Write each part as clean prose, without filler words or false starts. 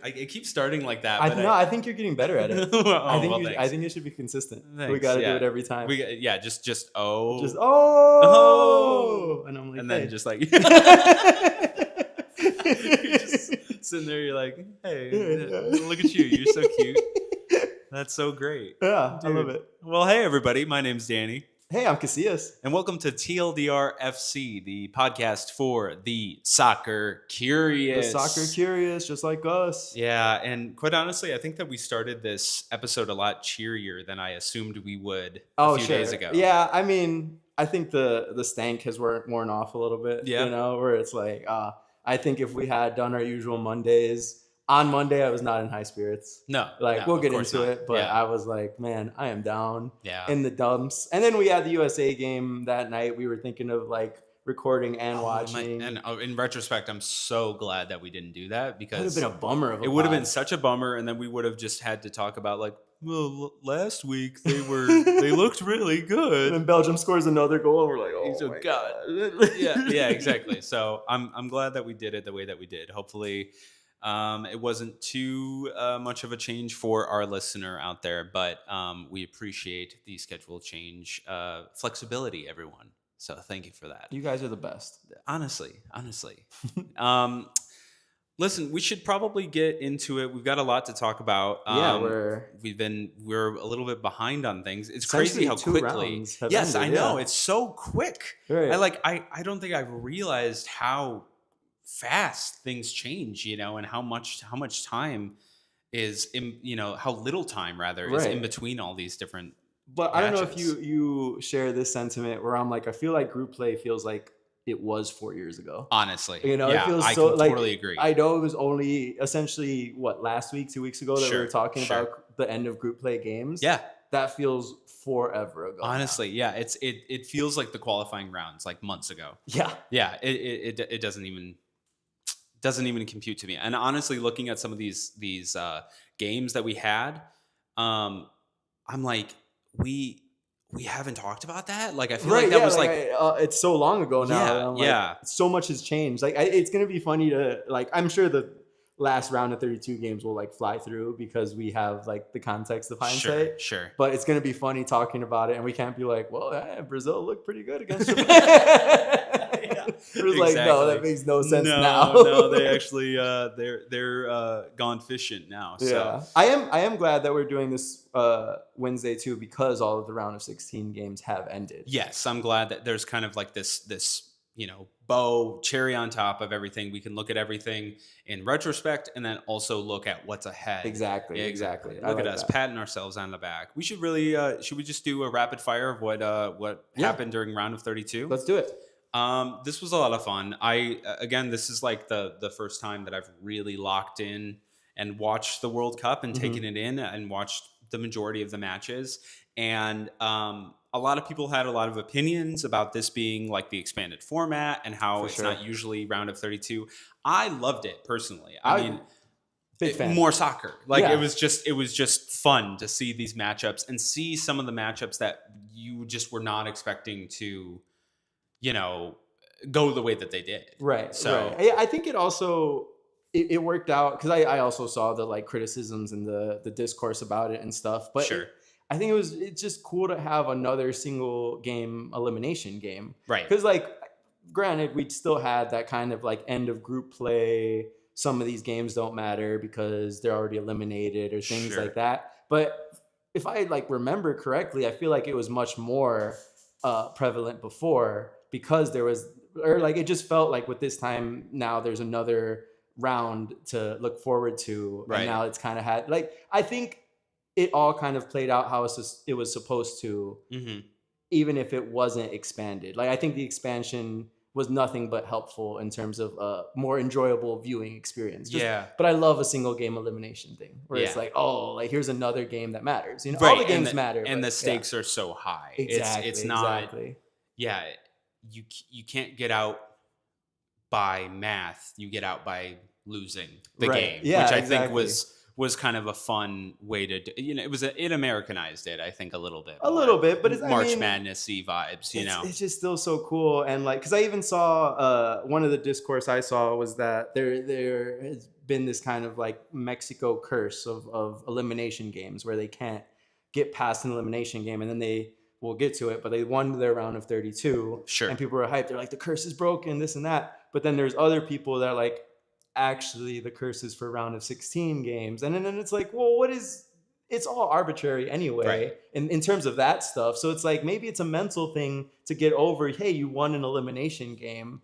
it keeps starting like that. I think you're getting better at it. I think it should be consistent. Thanks. We got to do it every time. Just oh. Just oh. And I'm like, and then just like you're just sitting there, you're like, hey, look at you. You're so cute. That's so great. Yeah, dude. I love it. Well, hey, everybody. My name's Danny. Hey, I'm Casillas. And welcome to TLDR FC, the podcast for the soccer curious. The soccer curious, just like us. Yeah, and quite honestly, I think that we started this episode a lot cheerier than I assumed we would a few days ago. Yeah, I mean, I think the stank has worn off a little bit. Yeah. You know, where it's like, I think if we had done our usual Mondays, on Monday, I was not in high spirits. No. We'll get into it. But yeah. I was like, man, I am down in the dumps. And then we had the USA game that night. We were thinking of recording and watching. And in retrospect, I'm so glad that we didn't do that because it would have been a bummer. It would have been such a bummer. And then we would have just had to talk about well, last week they looked really good. And then Belgium scores another goal. And we're like, oh my God. yeah, exactly. So I'm glad that we did it the way that we did. Hopefully, it wasn't too much of a change for our listener out there, but we appreciate the schedule change flexibility, everyone. So thank you for that. You guys are the best. Honestly. Listen, we should probably get into it. We've got a lot to talk about. We're a little bit behind on things. It's crazy how quickly. Yes, ended, I know. Yeah. It's so quick. Right. I don't think I've realized how fast things change, and how much time is how little time rather is in between all these different but matches. I don't know if you share this sentiment where I'm like, I feel like group play feels like it was 4 years ago. Honestly. It feels I so can totally agree. I know it was only essentially last week, 2 weeks ago that we were talking about the end of group play games. Yeah. That feels forever ago. Honestly, yeah. It feels like the qualifying rounds months ago. Yeah. Yeah. It doesn't even compute to me. And honestly, looking at some of these games that we had, I'm like, we haven't talked about that. I feel like that was it's so long ago now. Yeah. So much has changed. It's gonna be funny to I'm sure the last round of 32 games will fly through because we have the context of hindsight. Sure. But it's gonna be funny talking about it, and we can't be Brazil looked pretty good against Japan. It was no, that makes no sense now. No, they actually they're gone fishing now. So. Yeah, I am glad that we're doing this Wednesday too because all of the round of 16 games have ended. Yes, I'm glad that there's kind of this bow cherry on top of everything. We can look at everything in retrospect and then also look at what's ahead. Exactly. Look at us patting ourselves on the back. We should really should we just do a rapid fire of what happened during round of 32? Let's do it. This was a lot of fun. This is the first time that I've really locked in and watched the World Cup and taken it in and watched the majority of the matches. And a lot of people had a lot of opinions about this being the expanded format and how it's not usually round of 32. I loved it personally. I mean, big fan. More soccer. It was just fun to see these matchups and see some of the matchups that you just were not expecting to go the way that they did. Right. So right. I think it also it worked out because I also saw the criticisms and the discourse about it and stuff. But I think it's just cool to have another single game elimination game. Right. Because granted, we still had that kind of end of group play. Some of these games don't matter because they're already eliminated or things like that. But if I remember correctly, I feel like it was much more prevalent before. Because there was, it just felt with this time now there's another round to look forward to. Right. And now it's kind of had, I think it all kind of played out how it was supposed to, even if it wasn't expanded. I think the expansion was nothing but helpful in terms of a more enjoyable viewing experience. But I love a single game elimination thing where it's here's another game that matters. All the games matter. And the stakes are so high. Exactly. It's not, you can't get out by math. You get out by losing the game, which I think was kind of a fun way to do. It Americanized it, I think, a little bit. But it's March Madness-y vibes, It's just still so cool. And because I even saw one of the discourse I saw was that there has been this kind of like Mexico curse of elimination games where they can't get past an elimination game, and then we'll get to it, but they won their round of 32. Sure. And people were hyped. They're like, the curse is broken, this and that. But then there's other people that are like, actually, the curse is for round of 16 games. And then it's like, well, it's all arbitrary anyway, in terms of that stuff. So it's like, maybe it's a mental thing to get over, hey, you won an elimination game.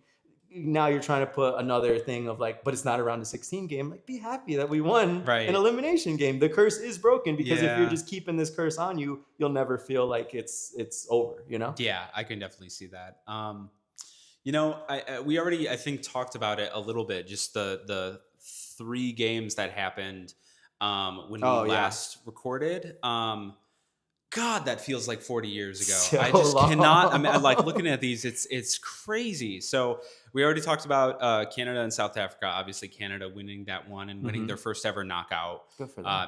Now you're trying to put another thing of like, but it's not around a 16 game. Like, be happy that we won an elimination game. The curse is broken, because if you're just keeping this curse on you, you'll never feel like it's over, you know? Yeah, I can definitely see that. You know, we already, I think, talked about it a little bit, just the 3 games that happened when we last recorded. God, that feels like 40 years ago. So I just long. cannot. I mean, like looking at these, it's crazy. So we already talked about Canada and South Africa. Obviously, Canada winning that one and winning their first ever knockout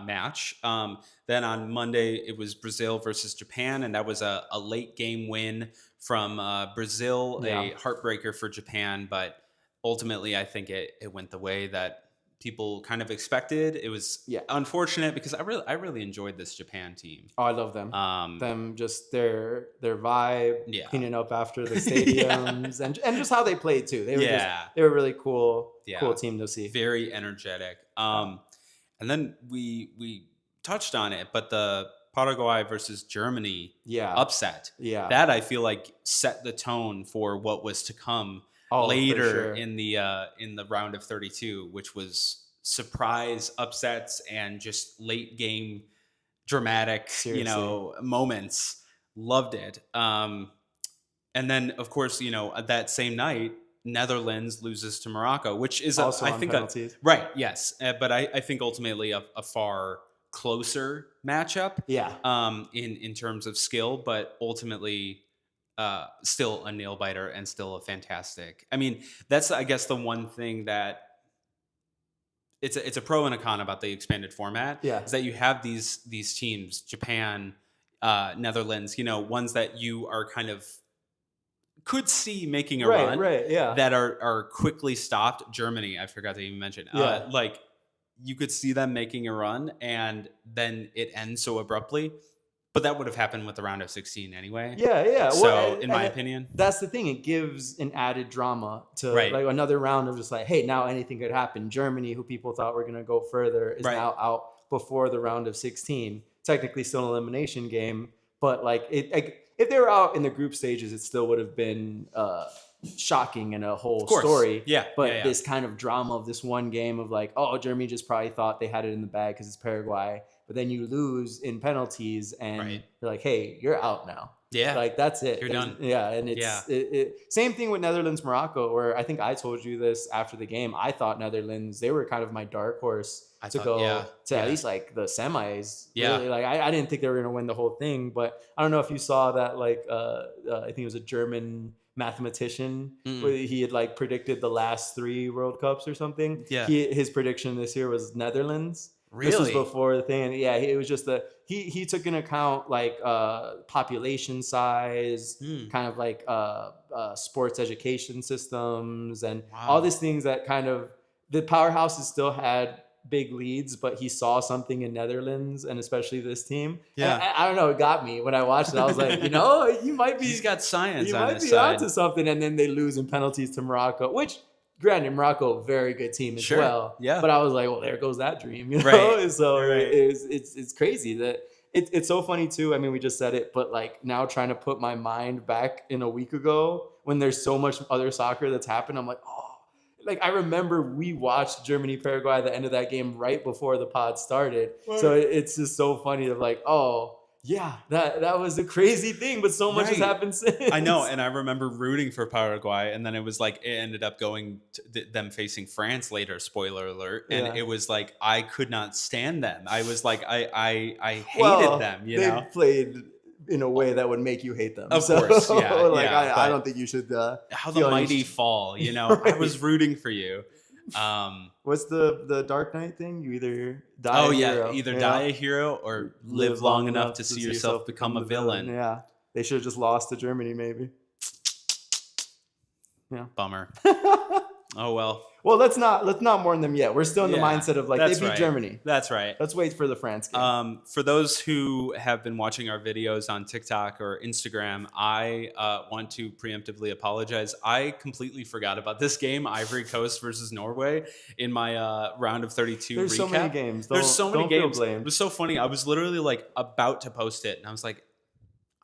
match. Then on Monday, it was Brazil versus Japan, and that was a late game win from Brazil, a heartbreaker for Japan. But ultimately, I think it went the way that people kind of expected. It was unfortunate because I really enjoyed this Japan team. Oh, I love them. Them, just their vibe, cleaning up after the stadiums, and just how they played too. They were really cool team to see. Very energetic. And then we touched on it, but the Paraguay versus Germany upset. Yeah, that I feel like set the tone for what was to come. Later in the round of 32, which was surprise upsets and just late game dramatic, moments. Loved it. And then of course, that same night, Netherlands loses to Morocco, which is also I think yes, but I think ultimately a far closer matchup. In terms of skill, but ultimately. Still a nail biter and still a fantastic. I mean, that's I guess the one thing that it's a pro and a con about the expanded format. Is that you have these teams, Japan, Netherlands, ones that you are kind of could see making a run, that are quickly stopped. Germany, I forgot to even mention. Like you could see them making a run and then it ends so abruptly. But that would have happened with the round of 16 anyway. So, in my opinion, that's the thing. It gives an added drama to like another round of just like, hey, now anything could happen. Germany, who people thought were going to go further, is now out before the round of 16. Technically, still an elimination game, but like if they were out in the group stages, it still would have been shocking and a whole story. But this kind of drama of this one game of like, oh, Germany just probably thought they had it in the bag because it's Paraguay. But then you lose in penalties and you're like, hey, you're out now. Like, that's it. You're done. And it's same thing with Netherlands, Morocco, where I think I told you this after the game. I thought Netherlands, they were kind of my dark horse to go to at least like the semis. Really. Like I didn't think they were going to win the whole thing, but I don't know if you saw that, like, I think it was a German mathematician where he had like predicted the last 3 World Cups or something. His prediction this year was Netherlands. Really? This was before the thing. It was just he took into account like population size, kind of like sports education systems, and all these things that kind of the powerhouses still had big leads, but he saw something in Netherlands and especially this team. I don't know, it got me when I watched it. I was like, you might be. He's got science. You on might his be side. onto something, and then they lose in penalties to Morocco, which. Granted, Morocco, very good team as well. But I was like, well, there goes that dream, So it's crazy that it's so funny too. I mean, we just said it, but like now trying to put my mind back in a week ago when there's so much other soccer that's happened, I'm like, like I remember we watched Germany, Paraguay, the end of that game right before the pod started. So it's just so funny to like, that was a crazy thing, but so much has happened since. I know, and I remember rooting for Paraguay, and then it was like it ended up going to them facing France later. Spoiler alert! And it was like I could not stand them. I was like I hated them. They played in a way that would make you hate them. Of course, I don't think you should. How the mighty fall, I was rooting for you. What's the Dark Knight thing? You either die die a hero or live long enough to see yourself become a villain. They should have just lost to Germany, maybe. Bummer. Oh well. Well, let's not mourn them yet. We're still in the mindset of like they beat Germany. That's right. Let's wait for the France game. For those who have been watching our videos on TikTok or Instagram, I want to preemptively apologize. I completely forgot about this game, Ivory Coast versus Norway, in my round of 32 There's recap. So many games. There's so many games. It was so funny. I was literally like about to post it, and I was like,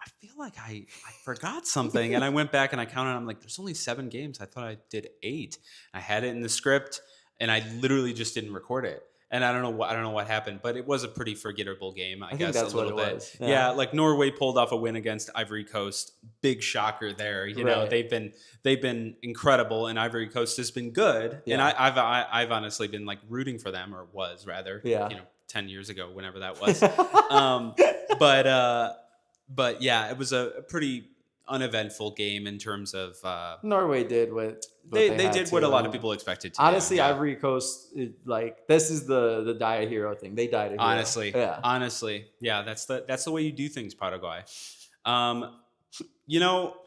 I feel like I forgot something. And I went back and I counted. I'm like, there's only 7 games. I thought I did 8. I had it in the script and I literally just didn't record it. And I don't know what happened, but it was a pretty forgettable game, I guess, that's a little what it bit. was. Yeah, like Norway pulled off a win against Ivory Coast. Big shocker there. You know, they've been incredible, and Ivory Coast has been good. Yeah. And I've honestly been like rooting for them, or was rather, 10 years ago, whenever that was. But yeah, it was a pretty uneventful game in terms of Norway did what they did what a lot of people expected to honestly do. Yeah. Ivory Coast, like this is the die a hero thing. They died a hero. Honestly, yeah, that's the way you do things, Paraguay. You know,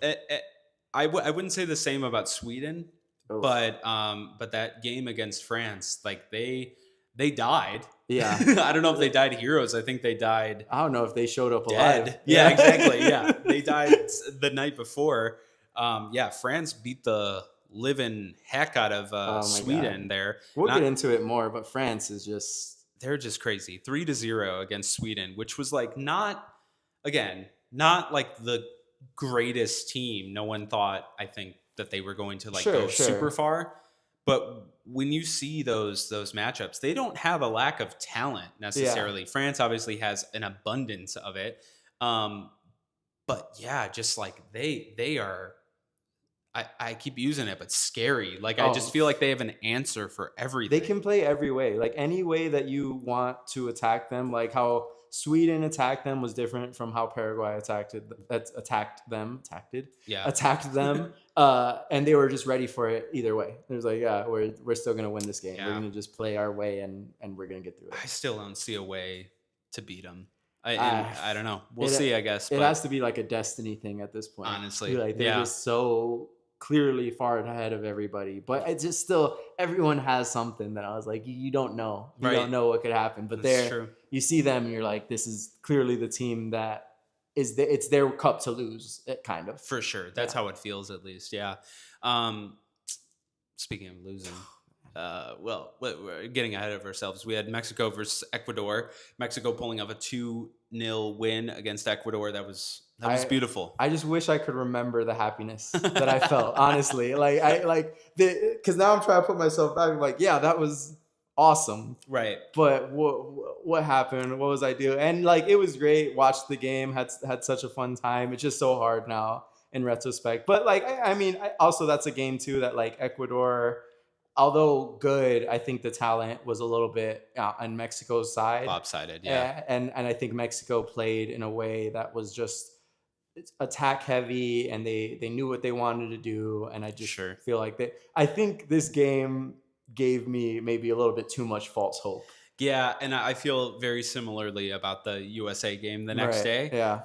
I wouldn't say the same about Sweden, but that game against France, like they died. Yeah. I don't know if they died heroes. I think they died. I don't know if they showed up dead. Alive. Yeah, exactly. Yeah. They died the night before. France beat the living heck out of Sweden God. There. We'll get into it more, but France is just... They're just crazy. 3-0 against Sweden, which was like not like the greatest team. No one thought, I think, that they were going to go super far. But when you see those matchups, they don't have a lack of talent necessarily. Yeah. France obviously has an abundance of it. But yeah, just like they are, I keep using it, but scary. Like I just feel like they have an answer for everything. They can play every way. Like any way that you want to attack them, like how Sweden attacked them was different from how Paraguay attacked them. And they were just ready for it either way. It was like, yeah, we're still gonna win this game. Yeah. We're gonna just play our way and we're gonna get through it. I still don't see a way to beat them. I don't know. We'll see. I guess it has to be like a destiny thing at this point. Honestly, like they're just so clearly far ahead of everybody. But it's just still everyone has something that I was like, you don't know. You don't know what could happen. But you see them and you're like, this is clearly the team that it's their cup to lose, kind of. For sure. That's how it feels, at least. Yeah. Speaking of losing, we're getting ahead of ourselves. We had Mexico versus Ecuador. Mexico pulling off a 2-0 win against Ecuador. That was beautiful. I just wish I could remember the happiness that I felt, honestly. Because now I'm trying to put myself back. I'm like, yeah, that was awesome. Right. But what happened? What was I doing? And it was great. Watched the game. Had such a fun time. It's just so hard now in retrospect. But also that's a game too that Ecuador, although good, I think the talent was a little bit on Mexico's side. Lopsided, yeah. And I think Mexico played in a way that was just attack heavy, and they knew what they wanted to do. And I just feel like I think this game gave me maybe a little bit too much false hope. Yeah, and I feel very similarly about the USA game the next day. Yeah.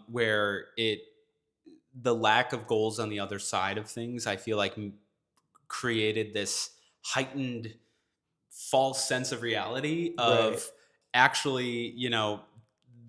Where the lack of goals on the other side of things, I feel like created this heightened false sense of reality of actually,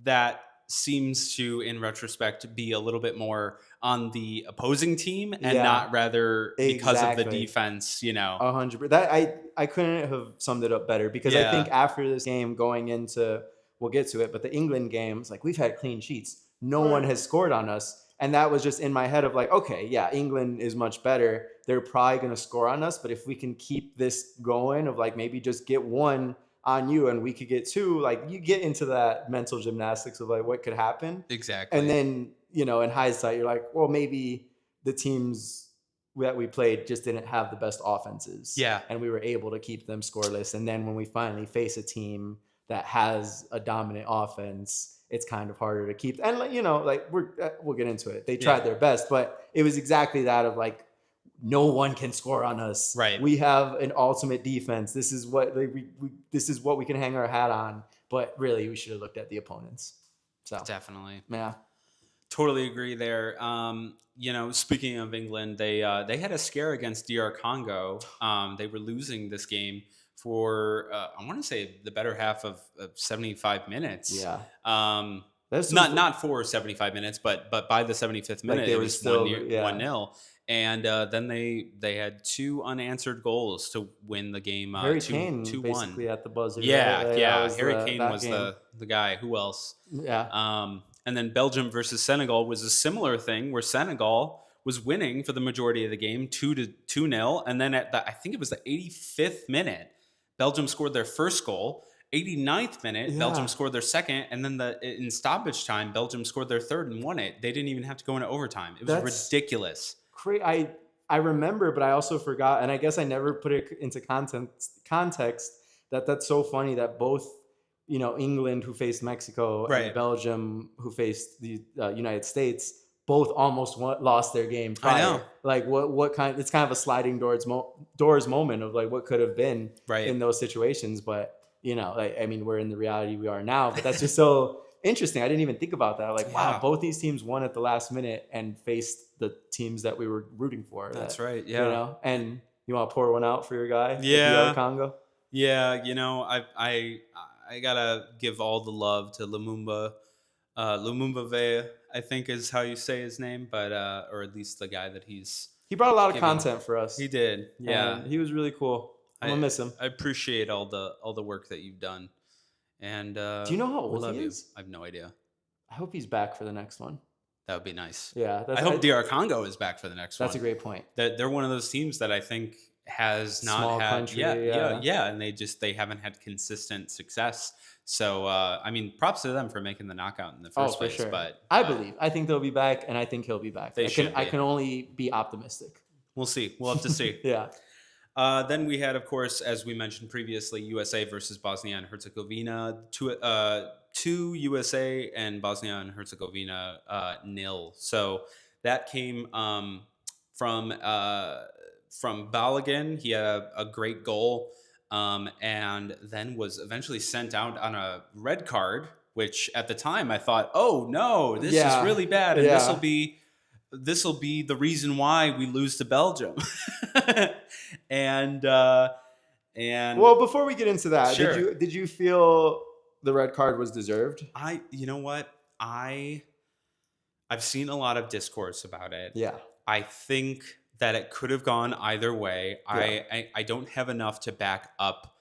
that seems to, in retrospect, be a little bit more on the opposing team and not rather because of the defense, 100%. I couldn't have summed it up better, because I think after this game going into, we'll get to it, but the England games, we've had clean sheets. No one has scored on us. And that was just in my head of okay, yeah, England is much better. They're probably going to score on us. But if we can keep this going of maybe just get one on you and we could get two, you get into that mental gymnastics of what could happen. Exactly. And then, in hindsight, you're like, well, maybe the teams that we played just didn't have the best offenses. Yeah. And we were able to keep them scoreless. And then when we finally face a team that has a dominant offense, it's kind of harder to keep. And we'll get into it. They tried their best, but it was exactly that of no one can score on us. Right. We have an ultimate defense. This is what this is what we can hang our hat on. But really, we should have looked at the opponents. So definitely. Yeah. Totally agree there. Speaking of England, they had a scare against DR Congo. They were losing this game for I want to say the better half of 75 minutes. Yeah. Um, This was not for 75 minutes, but by the 75th like minute, they it were was still 1-0. And then they had 2 unanswered goals to win the game. Harry 2 Kane 2-1. basically at the buzzer. Yeah, right? Like, yeah. that was Harry Kane that was game. the guy. Who else? Yeah. And then Belgium versus Senegal was a similar thing where Senegal was winning for the majority of the game, 2-0, and then at I think it was the 85th minute, Belgium scored their first goal. 89th minute, Yeah. Belgium scored their second, and then in stoppage time, Belgium scored their third and won it. They didn't even have to go into overtime. It was ridiculous. I remember, but I also forgot, and I guess I never put it into context that's so funny that both, England, who faced Mexico, Right. and Belgium, who faced the United States, both almost lost their game prior. I know. Like what kind? It's kind of a sliding doors moment of like what could have been in those situations. But we're in the reality we are now. But that's just so interesting. I didn't even think about that. Like, wow, both these teams won at the last minute and faced the teams that we were rooting for. That's right. Yeah. And you want to pour one out for your guy? Yeah. DR Congo. Yeah. I gotta give all the love to Lumumba. Lumumba Vea, I think is how you say his name, but or at least the guy that he brought a lot of content for us. He did, yeah. And he was really cool. I'm gonna miss him. I appreciate all the work that you've done. And do you know how old he is? I have no idea. I hope he's back for the next one. That would be nice. Yeah, I hope DR Congo is back for the next one. That's a great point. They're one of those teams that I think has not Small had country, and they haven't had consistent success. So props to them for making the knockout in the first place. Sure. But I think they'll be back, and I think he'll be back. I can only be optimistic. We'll see. We'll have to see. Yeah. Then we had, of course, as we mentioned previously, USA versus Bosnia and Herzegovina. Two USA and Bosnia and Herzegovina 0. So that came from Balogun. He had a great goal, and then was eventually sent out on a red card, which at the time I thought, oh no, this is really bad, and this will be the reason why we lose to Belgium. and well, before we get into that, sure. did you feel the red card was deserved? You know what? I've seen a lot of discourse about it. Yeah. I think that it could have gone either way. Yeah. I don't have enough to back up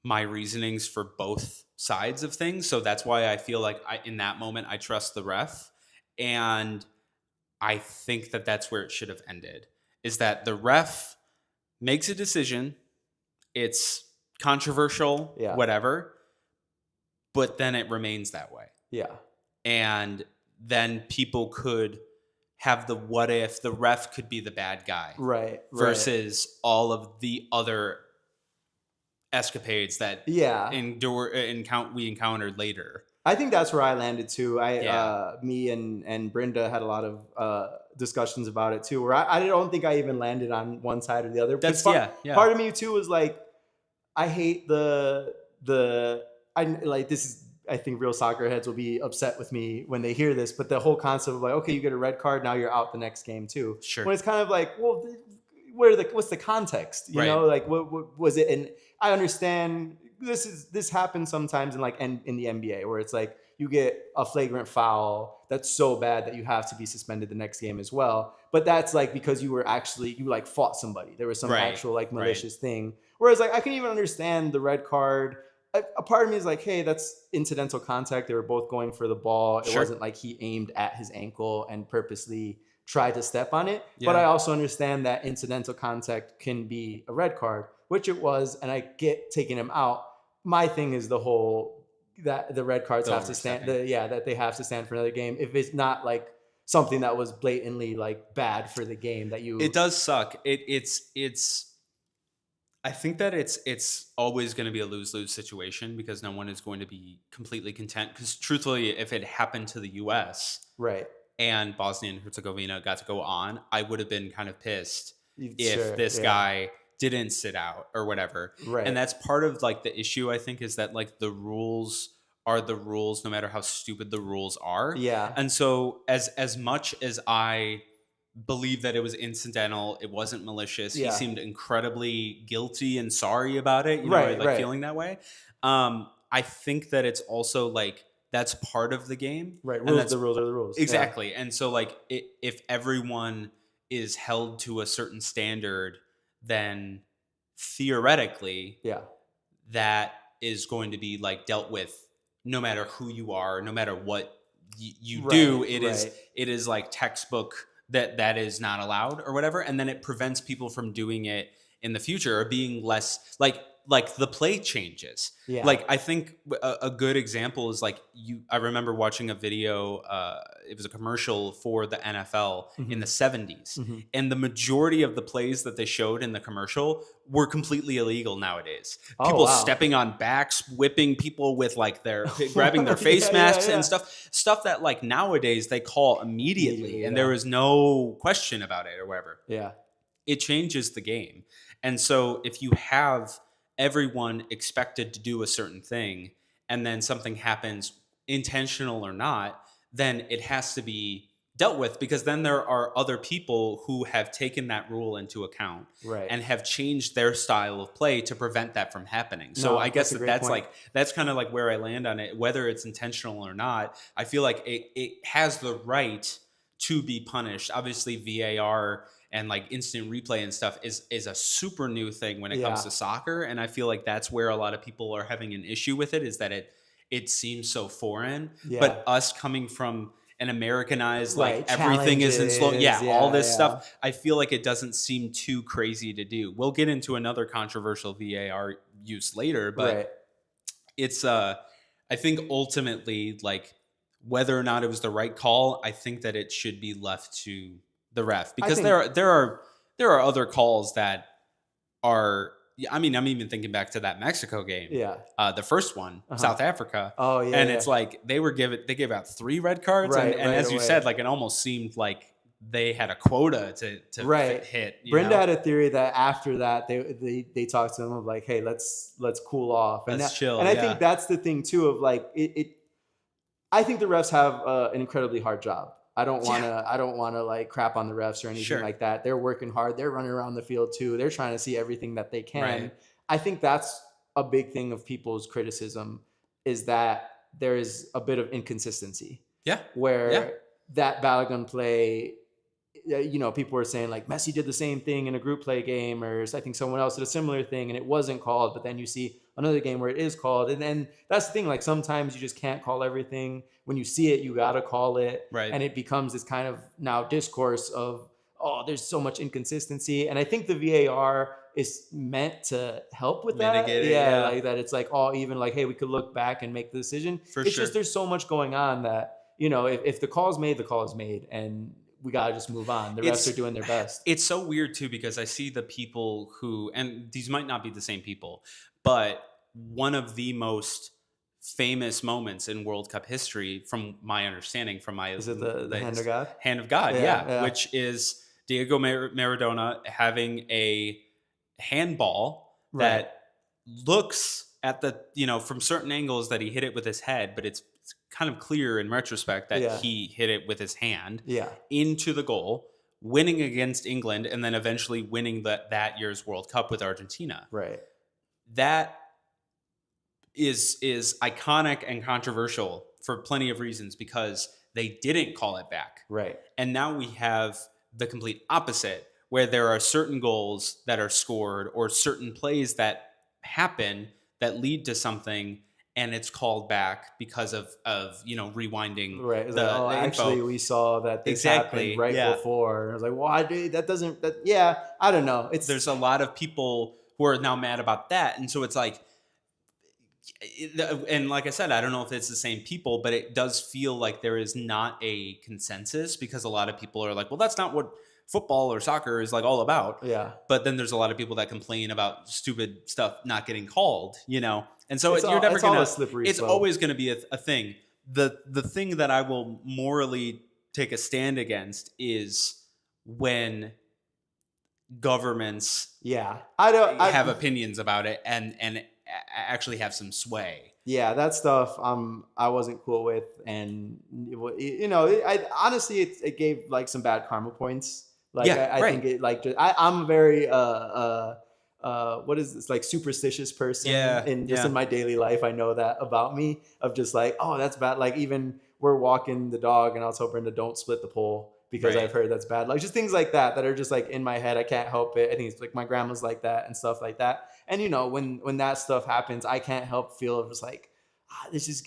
my reasonings for both sides of things. So that's why I feel like in that moment, I trust the ref. And I think that that's where it should have ended, is that the ref makes a decision. It's controversial, whatever, but then it remains that way. Yeah. And then people could have the what if the ref could be the bad guy. Right. Versus all of the other escapades that we encountered later. I think that's where I landed too. Me and Brenda had a lot of discussions about it too, where I don't think I even landed on one side or the other. Part of me too was like, I hate I think real soccer heads will be upset with me when they hear this, but the whole concept of like, okay, you get a red card, now you're out the next game too. Sure. When it's kind of like, well, what's the context? You know, like what was it? And I understand this happens sometimes in the NBA, where it's like you get a flagrant foul that's so bad that you have to be suspended the next game as well. But that's like because you fought somebody. There was some actual malicious thing. Whereas I can even understand the red card. A part of me is like, hey, that's incidental contact. They were both going for the ball. It wasn't like he aimed at his ankle and purposely tried to step on it. Yeah. But I also understand that incidental contact can be a red card, which it was, and I get taking him out. My thing is the whole that the red cards have to stand. That they have to stand for another game. If it's not like something that was blatantly like bad for the game, it does suck. It's. I think that it's always going to be a lose-lose situation because no one is going to be completely content. Because truthfully, if it happened to the U.S. and Bosnia and Herzegovina got to go on, I would have been kind of pissed if this guy didn't sit out or whatever. And that's part of like the issue, I think, is that like the rules are the rules, no matter how stupid the rules are. Yeah. And so as much as I believe that it was incidental, it wasn't malicious. He Yeah. seemed incredibly guilty and sorry about it, Right, like right. feeling that way. I think that it's also like that's part of the game. Right. And Rules, the rules are the rules. exactly. Yeah. And so like if everyone is held to a certain standard, then theoretically Yeah. that is going to be like dealt with no matter who you are, no matter what you do. It is like textbook that is not allowed or whatever, and then it prevents people from doing it in the future or being less like the play changes. Yeah. Like I think a good example is like I remember watching a video, it was a commercial for the NFL in the 70s, and the majority of the plays that they showed in the commercial were completely illegal nowadays. People stepping on backs, whipping people with like their grabbing their face masks and stuff that like nowadays they call immediately and there was no question about it or whatever. Yeah. It changes the game. And so if you have everyone expected to do a certain thing and then something happens, intentional or not, then it has to be dealt with, because then there are other people who have taken that rule into account and have changed their style of play to prevent that from happening. So I guess that's kind of like where I land on it, whether it's intentional or not. I feel like it has the right to be punished. Obviously VAR and like instant replay and stuff is a super new thing when it comes to soccer. And I feel like that's where a lot of people are having an issue with it, is that it seems so foreign. But us coming from an Americanized, like everything is in slow. All this stuff, I feel like it doesn't seem too crazy to do. We'll get into another controversial VAR use later, but it's I think ultimately, like whether or not it was the right call, I think that it should be left to the ref, because there are other calls that are. I mean, I'm even thinking back to that Mexico game. Yeah. The first one, South Africa. Oh yeah. And it's like they gave out 3 red cards, and as you said, like it almost seemed like they had a quota to hit. Brenda had a theory that after that they talked to them of like, hey, let's cool off and let's chill. And I think that's the thing too of like it. I think the refs have an incredibly hard job. I don't want to like crap on the refs or anything like that. They're working hard. They're running around the field too. They're trying to see everything that they can. Right. I think that's a big thing of people's criticism, is that there is a bit of inconsistency. Yeah. Where that Balogun play, people were saying like Messi did the same thing in a group play game, or I think someone else did a similar thing and it wasn't called, but then you see another game where it is called. And then that's the thing, like sometimes you just can't call everything. When you see it, you got to call it. Right. And it becomes this kind of now discourse of, oh, there's so much inconsistency. And I think the VAR is meant to help with that. Yeah, like that. It's like, oh, even like, hey, we could look back and make the decision. It's just there's so much going on that, if the call is made, the call is made. And we got to just move on. The refs are doing their best. It's so weird too, because I see the people who, and these might not be the same people, but one of the most famous moments in World Cup history, from my understanding, is it the hand of God? Hand of God, yeah. Which is Diego Maradona having a handball that looks at the, from certain angles that he hit it with his head, but it's kind of clear in retrospect that he hit it with his hand into the goal, winning against England, and then eventually winning that year's World Cup with Argentina. Right. That is iconic and controversial for plenty of reasons, because they didn't call it back. Right. And now we have the complete opposite, where there are certain goals that are scored or certain plays that happen that lead to something, and it's called back because of rewinding. Right. The actually, we saw that this happened before. I was like, well, that doesn't. I don't know. There's a lot of people who are now mad about that, and so it's like, and like I said, I don't know if it's the same people, but it does feel like there is not a consensus, because a lot of people are like, well, that's not what football or soccer is like all about. Yeah. But then there's a lot of people that complain about stupid stuff not getting called, and so you're never gonna. It's always going to be a thing. The thing that I will morally take a stand against is when governments have opinions about it and actually have some sway. Yeah, that stuff I wasn't cool with, and I honestly it gave like some bad karma points. Like Yeah, I right. think it like I'm a very what is this, like, superstitious person Yeah, in just yeah, in my daily life. I know that about me, of just like, oh, that's bad. Like, even we're walking the dog and I was tell Brenda, don't split the pole because right. I've heard that's bad. Like, just things like that are just like in my head. I can't help it. I think it's like my grandma's like that and stuff like that. And when that stuff happens, I can't help feel just like, this is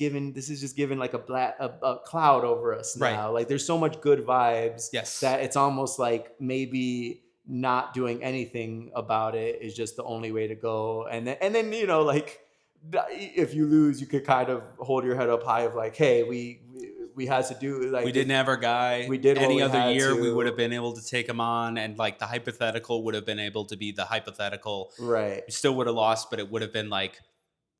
just giving like a cloud over us Right. now. Like, there's so much good vibes Yes. that it's almost like maybe not doing anything about it is just the only way to go. And then like, if you lose, you could kind of hold your head up high of like, hey, we had to do, like, We didn't have our guy. we did what Any we other had year, we would to. have been able to take him on, and like the hypothetical would have been able to be the hypothetical. Right. We still would have lost, but it would have been like,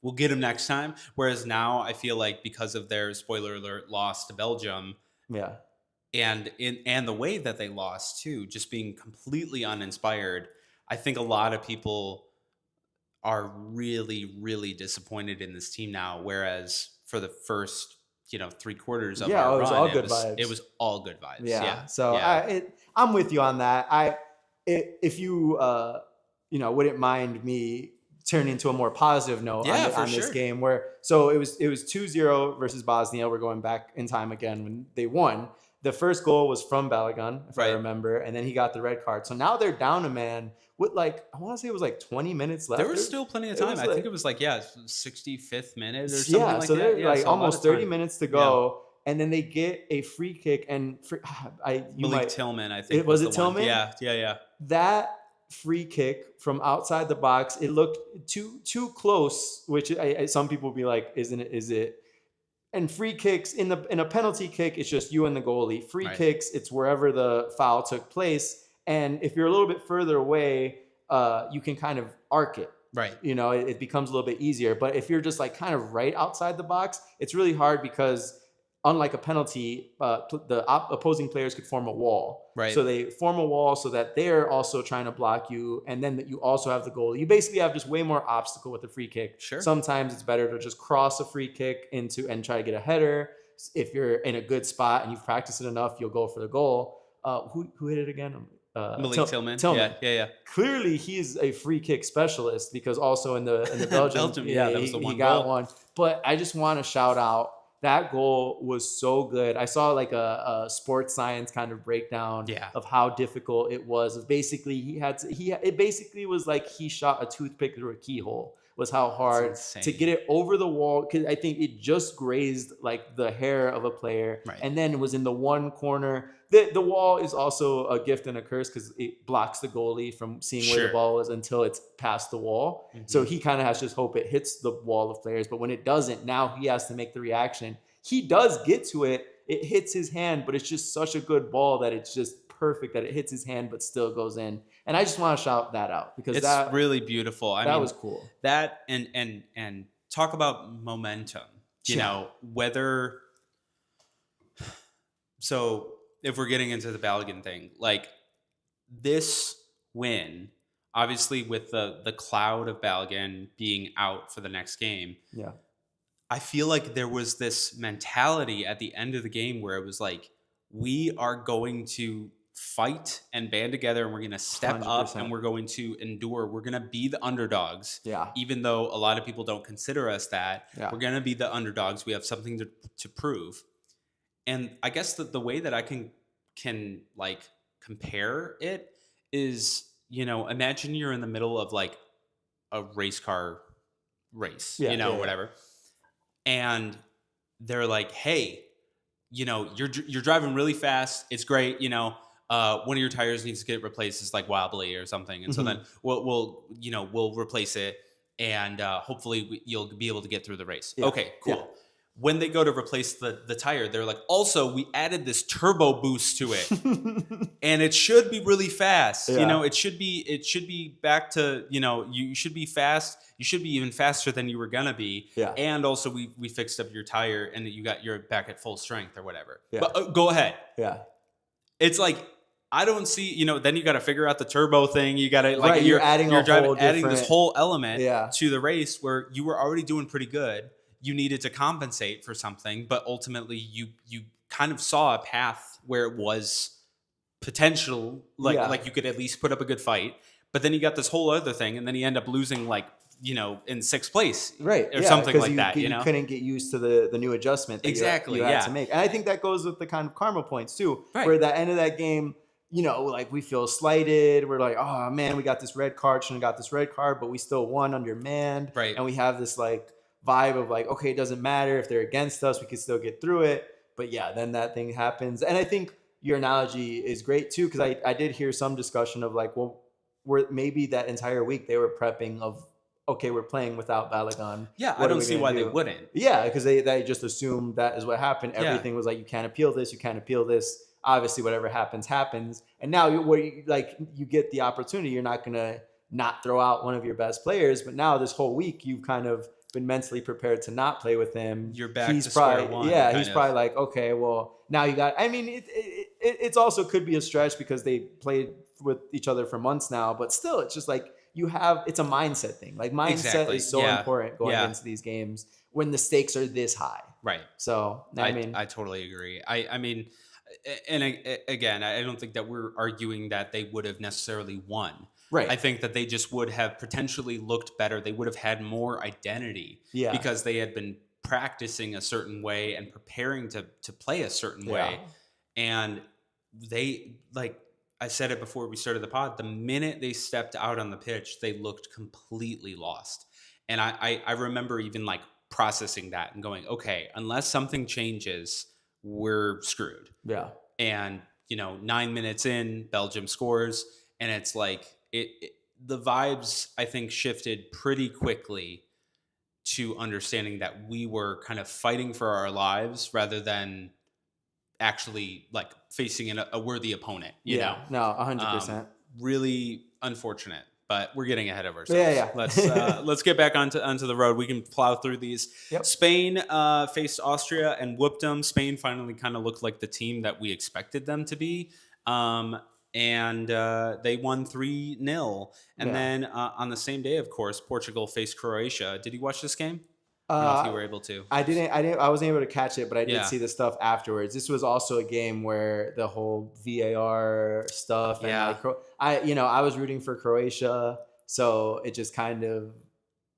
we'll get him next time. Whereas now, I feel like because of their, spoiler alert, loss to Belgium, Yeah. and the way that they lost too, just being completely uninspired, I think a lot of people are really, really disappointed in this team now. Whereas for the first, 3/4 of Yeah, our it was run, all it good was it vibes. was all good vibes. Yeah. Yeah, So yeah, I'm with you on that. If you wouldn't mind me turning to a more positive note yeah, for on this sure. game, where so it was 2-0 versus Bosnia. We're going back in time again when they won. The first goal was from Balogun, if I Right. remember, and then he got the red card. So now they're down a man with, like, I want to say it was like 20 minutes There left. was still plenty of It time. was I think like, it was like, 65th minute or something yeah, like so that. they're Yeah, like so a lot of almost 30 time. minutes to Yeah. go, and then they get a free kick, and you Malik might Tillman, I it think, was was it the one. Tillman? Yeah, yeah, yeah. That free kick from outside the box, it looked too close, which some people would be like, isn't it? Is it? And free kicks in a penalty kick, it's just you and the goalie. Free Right, kicks, it's wherever the foul took place, and if you're a little bit further away, you can kind of arc it. right. It becomes a little bit easier. But if you're just like kind of right outside the box, it's really hard because, unlike a penalty, the opposing players could form a wall. Right. So they form a wall so that they're also trying to block you, and then that you also have the goal. You basically have just way more obstacle with the free kick. Sure. Sometimes it's better to just cross a free kick into and try to get a header. If you're in a good spot and you've practiced it enough, you'll go for the goal. Who hit it again? Malik Tillman. Tillman. Yeah, yeah, Clearly, he's a free kick specialist, because also in the Belgium, Belgium, yeah, that was the he one got goal. one. But I just want to shout out, that goal was so good. I saw like a sports science kind of breakdown Yeah. of how difficult it was. Basically, it basically was like he shot a toothpick through a keyhole. Was how hard insane. to get it over the wall, because I think it just grazed like the hair of a player, Right. and then it was in the one corner. The wall is also a gift and a curse because it blocks the goalie from seeing where Sure. the ball is until it's past the wall. Mhm. So he kind of has to just hope it hits the wall of players. But when it doesn't, now he has to make the reaction. He does get to it. It hits his hand, but it's just such a good ball that it's just perfect that it hits his hand but still goes in. And I just want to shout that out, because It's that really beautiful. I that mean, was cool. that and talk about momentum. Yeah. Whether so if we're getting into the Balogun thing, like, this win, obviously with the cloud of Balogun being out for the next game, Yeah. I feel like there was this mentality at the end of the game where it was like, we are going to fight and band together, and we're going to step up, 100%. and we're going to endure. We're going to be the underdogs. Yeah. Even though a lot of people don't consider us that, Yeah. we're going to be the underdogs. We have something to prove. And I guess the way that I can like compare it is, imagine you're in the middle of like a race car race, Yeah. whatever. And they're like, hey, you're driving really fast. It's great. One of your tires needs to get replaced. It's like wobbly or something. And so then we'll replace it. And hopefully you'll be able to get through the race. Yeah. Okay, cool. Yeah. When they go to replace the tire, they're like, also, we added this turbo boost to it. And it should be really fast. Yeah. It should be back to, you should be fast. You should be even faster than you were gonna be. Yeah. And also we fixed up your tire and you're back at full strength or whatever. Yeah. But go ahead. Yeah. It's like, I don't see, then you got to figure out the turbo thing. You got to like, Right, you're adding adding different this whole element Yeah. to the race where you were already doing pretty good. you needed to compensate for something, but ultimately you kind of saw a path where it was potential, like you could at least put up a good fight. But then you got this whole other thing, and then you end up losing like, in sixth place, Right. or Yeah. something like Because that. you couldn't get used to the new adjustment that Exactly. you had to make. And I think that goes with the kind of karma points too, Right. where at the end of that game, like we feel slighted. We're like, oh man, we got this red card, shouldn't have got this red card, but we still won undermanned. Right. And we have this like vibe of like, okay, it doesn't matter if they're against us, we can still get through it. But yeah, then that thing happens. And I think your analogy is great too, because I did hear some discussion of like, well, maybe that entire week they were prepping of, okay, we're playing without Balogun. Yeah, I don't see why they wouldn't. Yeah, because they just assumed that is what happened. Everything was like, you can't appeal this, you can't appeal this. Obviously, whatever happens, happens. And now you get the opportunity. You're not gonna not throw out one of your best players, but now this whole week you've kind of been mentally prepared to not play with him. You're back to square one. Yeah, he's probably like, okay, well, now you got. I mean, it's also could be a stretch because they played with each other for months now, but still, it's just like it's a mindset thing. Like mindset is so important going into these games when the stakes are this high. Right. So I totally agree. I mean, and again, I don't think that we're arguing that they would have necessarily won. Right. I think that they just would have potentially looked better. They would have had more identity because they had been practicing a certain way and preparing to play a certain way. And they, like I said it before we started the pod, the minute they stepped out on the pitch, they looked completely lost. And I remember even like processing that and going, okay, unless something changes, we're screwed. Yeah. And, 9 minutes in, Belgium scores. And it's like, the vibes, I think, shifted pretty quickly to understanding that we were kind of fighting for our lives rather than actually like facing a worthy opponent. You know? No, 100%. Really unfortunate, but we're getting ahead of ourselves. Yeah. Let's get back onto the road. We can plow through these. Yep. Spain faced Austria and whooped them. Spain finally kind of looked like the team that we expected them to be. And they won 3-0. And then on the same day, of course, Portugal faced Croatia. Did you watch this game? I don't know if you were able to. I didn't. I wasn't able to catch it, but I did see the stuff afterwards. This was also a game where the whole VAR stuff. And I was rooting for Croatia, so it just kind of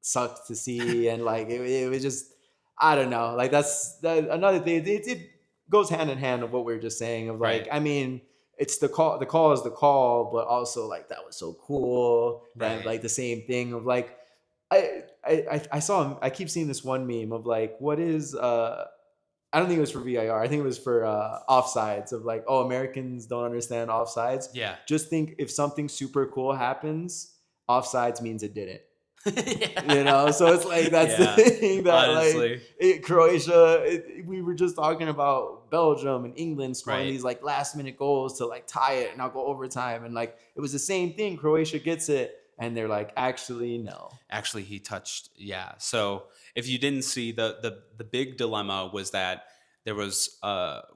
sucked to see, and like it was just, I don't know. Like that's another thing. It goes hand in hand with what we were just saying of like, I mean. It's the call. The call is the call, but also like that was so cool. Right. And like the same thing of like, I saw. I keep seeing this one meme of like, what is? I don't think it was for VAR. I think it was for offsides. Of like, oh, Americans don't understand offsides. Yeah. Just think if something super cool happens, offsides means it didn't. So it's like that's the thing that honestly. Like Croatia. We were just talking about Belgium and England scoring these like last minute goals to like tie it and I'll go overtime, and like it was the same thing. Croatia gets it and they're like, actually no. Actually, he touched. Yeah. So if you didn't see the big dilemma was that there was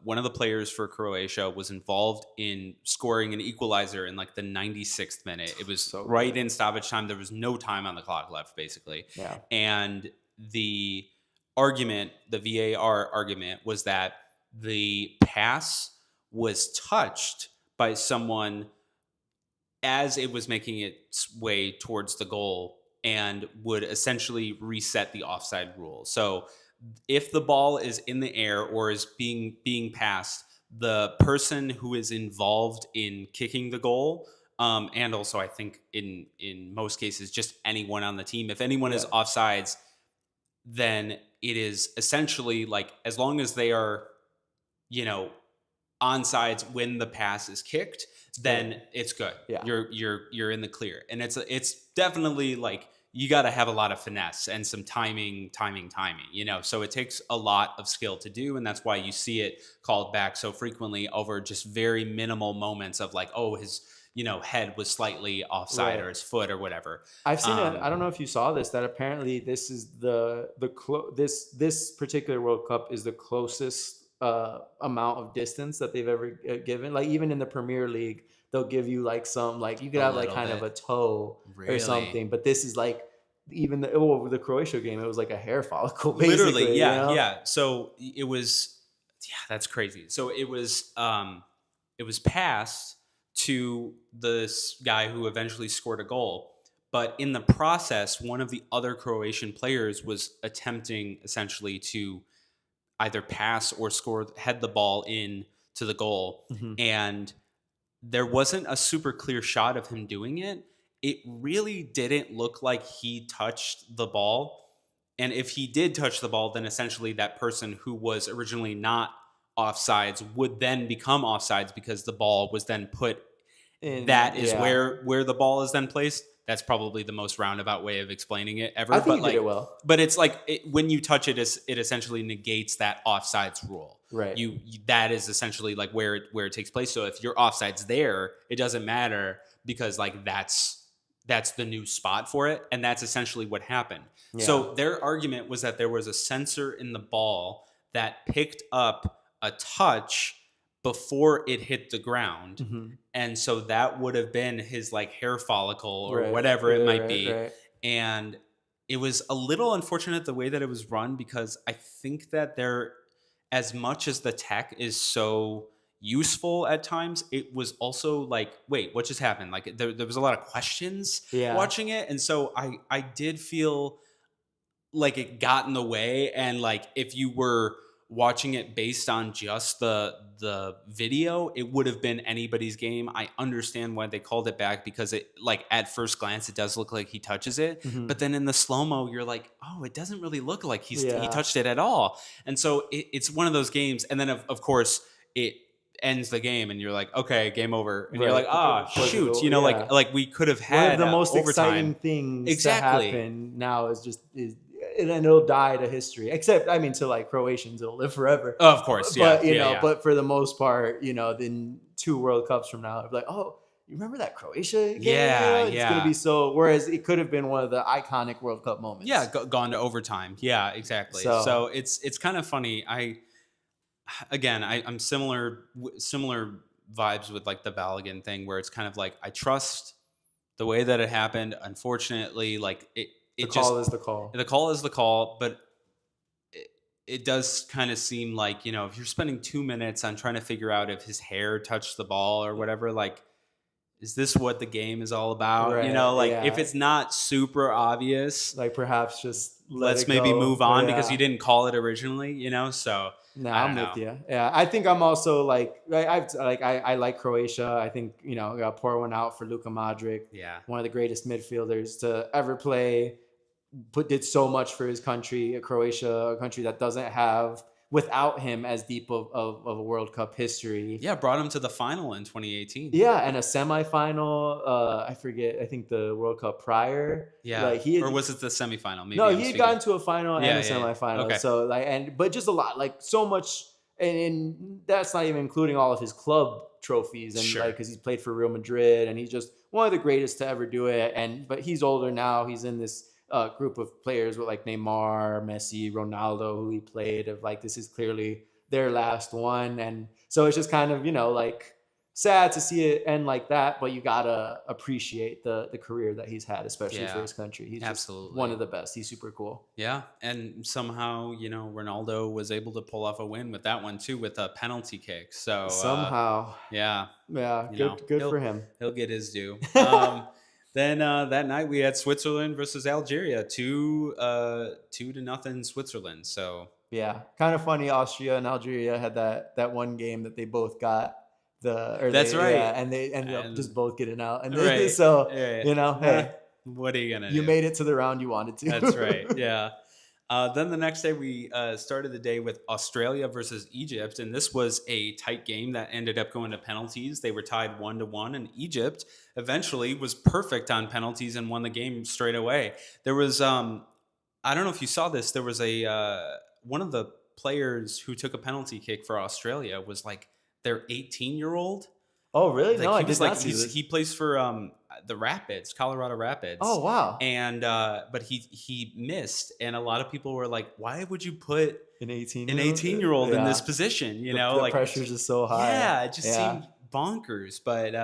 one of the players for Croatia was involved in scoring an equalizer in like the 96th minute. It was so right in stoppage time. There was no time on the clock left, basically. Yeah. And the VAR argument was that the pass was touched by someone as it was making its way towards the goal and would essentially reset the offside rule. So if the ball is in the air or is being passed, the person who is involved in kicking the goal, and also I think in most cases just anyone on the team, if anyone is offsides, then it is essentially like as long as they are, onsides when the pass is kicked, then it's good. Yeah. You're in the clear, and it's definitely like. You got to have a lot of finesse and some timing, so it takes a lot of skill to do. And that's why you see it called back so frequently over just very minimal moments of like, oh, his, head was slightly offside or his foot or whatever. I've seen it. I don't know if you saw this, that apparently this is this particular World Cup is the closest amount of distance that they've ever given. Like even in the Premier League, they'll give you like some, like you could have like kind of a toe or something, but this is like even the Croatia game, it was like a hair follicle, Literally, basically. yeah, yeah. So it was, yeah, that's crazy. So it was passed to this guy who eventually scored a goal. But in the process, one of the other Croatian players was attempting essentially to either pass or score, head the ball in to the goal. Hmm. And there wasn't a super clear shot of him doing it. It really didn't look like he touched the ball. And if he did touch the ball, then essentially that person who was originally not offsides would then become offsides because the ball was then put. And That is where the ball is then placed. That's probably the most roundabout way of explaining it ever. I think But he like, did it well. but it's like when you touch it, it essentially negates that offsides rule. Right. That is essentially like where it takes place. So if your offsides there, it doesn't matter because like that's the new spot for it, and that's essentially what happened. Yeah. So their argument was that there was a sensor in the ball that picked up a touch before it hit the ground. Hmm. And so that would have been his like hair follicle or Right, whatever it might right, be. right. And it was a little unfortunate the way that it was run because I think that as much as the tech is so useful at times, it was also like, wait, what just happened? Like there was a lot of questions Yeah. watching it. And so I did feel like it got in the way. And like if you were watching it based on just the video, it would have been anybody's game. I understand why they called it back because it, like, at first glance it does look like he touches it, Mhm. but then in the slow-mo you're like, oh, it doesn't really look like he Yeah. touched it at all. And so it's one of those games, and then of course it ends the game and you're like, okay, game over, and you're Right. like, shoot, you know, Yeah. like we could have One had of the most overtime. exciting things Exactly. to happen now is and it'll die to history. Except, I mean, to like Croatians, it'll live forever. Oh, of course, yeah. But but for the most part, then 2 World Cups from now, it'll be like, oh, you remember that Croatia game? Yeah, It's gonna be so. Whereas it could have been one of the iconic World Cup moments. Yeah, gone to overtime. Yeah, exactly. So it's kind of funny. I'm similar vibes with like the Balogun thing, where it's kind of like I trust the way that it happened. Unfortunately, like the call is the call. The call is the call, but it does kind of seem like, if you're spending 2 minutes on trying to figure out if his hair touched the ball or whatever, like, is this what the game is all about? Right, if it's not super obvious, like perhaps just let's maybe move on because you didn't call it originally, so. No, I'm with you. Yeah, I think I'm also like I like Croatia. I think I got to pour one out for Luka Modric. Yeah, one of the greatest midfielders to ever play. Did so much for his country. Croatia, a country that doesn't have, without him, as deep of a World Cup history. Yeah, brought him to the final in 2018. Yeah, and a semifinal. I forget. I think the World Cup prior. Yeah, or was it the semifinal? Maybe no, he had gotten to a final and a semifinal. Okay. So but just a lot, like so much, and that's not even including all of his club trophies, and sure. because he's played for Real Madrid, and he's just one of the greatest to ever do it. But he's older now. He's in this group of players with like Neymar, Messi, Ronaldo, who he played. Of like, this is clearly their last one, and so it's just kind of like sad to see it end like that. But you gotta appreciate the career that he's had, especially for his country. He's absolutely just one of the best. He's super cool. Yeah, and somehow Ronaldo was able to pull off a win with that one too, with a penalty kick. So somehow, yeah, good for him. He'll get his due. Then that night we had Switzerland versus Algeria, 2-0 Switzerland. So yeah, kind of funny. Austria and Algeria had that one game that they both got that's right, and they ended up just both getting out. And right, so hey, what are you gonna do? You made it to the round you wanted to. That's right. Yeah. Then the next day we started the day with Australia versus Egypt, and this was a tight game that ended up going to penalties. They were tied 1-1, and Egypt eventually was perfect on penalties and won the game straight away. There was I don't know if you saw this. There was one of the players who took a penalty kick for Australia was like their 18-year-old. Oh, really? Like, no, I did not see this. He plays for the Rapids, Colorado Rapids. Oh, wow. And but he missed, and a lot of people were like, "Why would you put an 18-year-old in this position?" The pressure is just so high. Yeah, it just seemed bonkers. But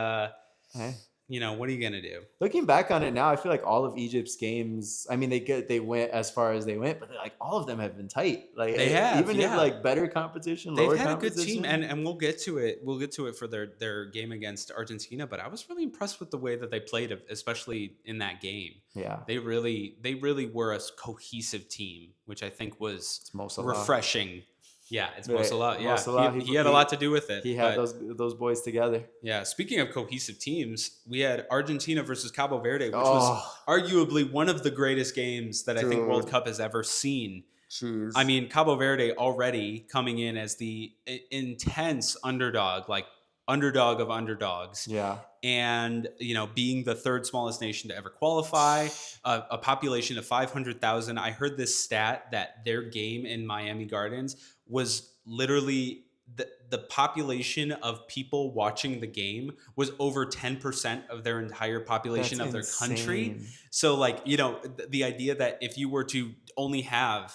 what are you gonna do? Looking back on it now, I feel like all of Egypt's games, I mean, they went as far as they went, but like all of them have been tight. Like They have, even if yeah. like better competition, They've lower had a good team, competition. and we'll get to it. We'll get to it for their game against Argentina. But I was really impressed with the way that they played, especially in that game. Yeah, They really were a cohesive team, which I think was it's Mo Salah. refreshing. Yeah, it's Mo Right. Salah. Mo Yeah, Salah, he had a lot to do with it. He had but, those boys together. Yeah, speaking of cohesive teams, we had Argentina versus Cabo Verde, which Oh. was arguably one of the greatest games that I think Dude. World Cup has ever seen. Jeez. I mean, Cabo Verde already coming in as the intense underdog, like underdog of underdogs. Yeah. And, being the third smallest nation to ever qualify, a population of 500,000. I heard this stat that their game in Miami Gardens was literally the population of people watching the game was over 10% of their entire population That's of their country. insane. So like, the idea that if you were to only have,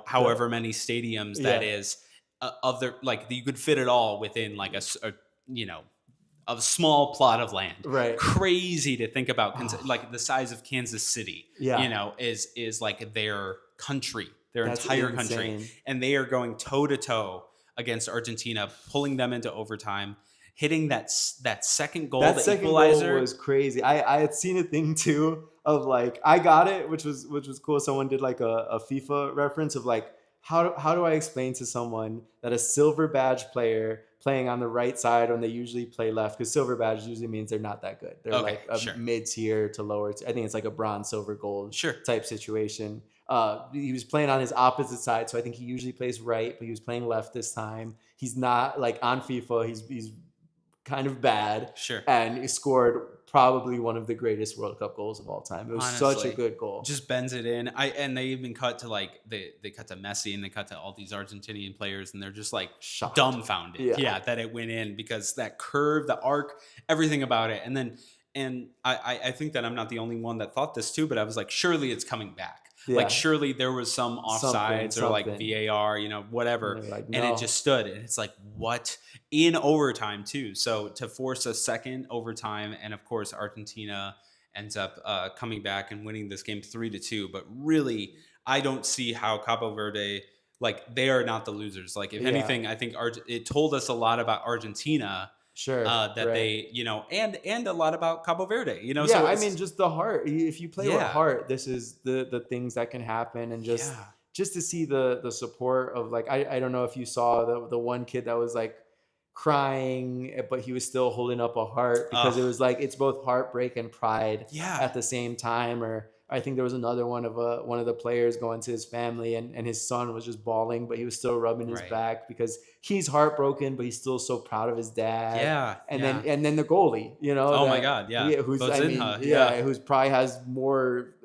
however many stadiums that is of their, like you could fit it all within like a small plot of land. Right. Crazy to think about, like the size of Kansas City, Yeah. is like their country, their That's entire insane. country. And they are going toe to toe against Argentina, pulling them into overtime, hitting that second goal, That the second equalizer. goal was crazy. I had seen a thing too of like I got it, which was cool. Someone did like a FIFA reference of like how do I explain to someone that a silver badge player playing on the right side when they usually play left, because silver badge usually means they're not that good. They're like a mid-tier to lower. I think it's like a bronze, silver, gold type situation. He was playing on his opposite side, so I think he usually plays right, but he was playing left this time. He's not like on FIFA. He's kind of bad. And he scored probably one of the greatest World Cup goals of all time. It was such a good goal. Just bends it in. And they even cut to like they cut to Messi and they cut to all these Argentinian players and they're just like shocked, dumbfounded. Yeah, that it went in, because that curve, the arc, everything about it. And I think that I'm not the only one that thought this too, but I was like, surely it's coming back. Yeah. Like surely there was some offsides or like VAR, whatever. Like, no. And it just stood. And it's like, what? In overtime too. So to force a second overtime, and of course Argentina ends up coming back and winning this game 3-2. But really, I don't see how Cabo Verde, like they are not the losers. Like if anything, I think it told us a lot about Argentina. That they, and a lot about Cabo Verde, Yeah, so I mean, just the heart. If you play with heart, this is the things that can happen, and just to see the support of like I don't know if you saw the one kid that was like crying, but he was still holding up a heart because it was like it's both heartbreak and pride at the same time. Or I think there was another one of one of the players going to his family and his son was just bawling, but he was still rubbing his back because he's heartbroken, but he's still so proud of his dad. Yeah. And then the goalie, Oh my God. Yeah. Who's who's probably has more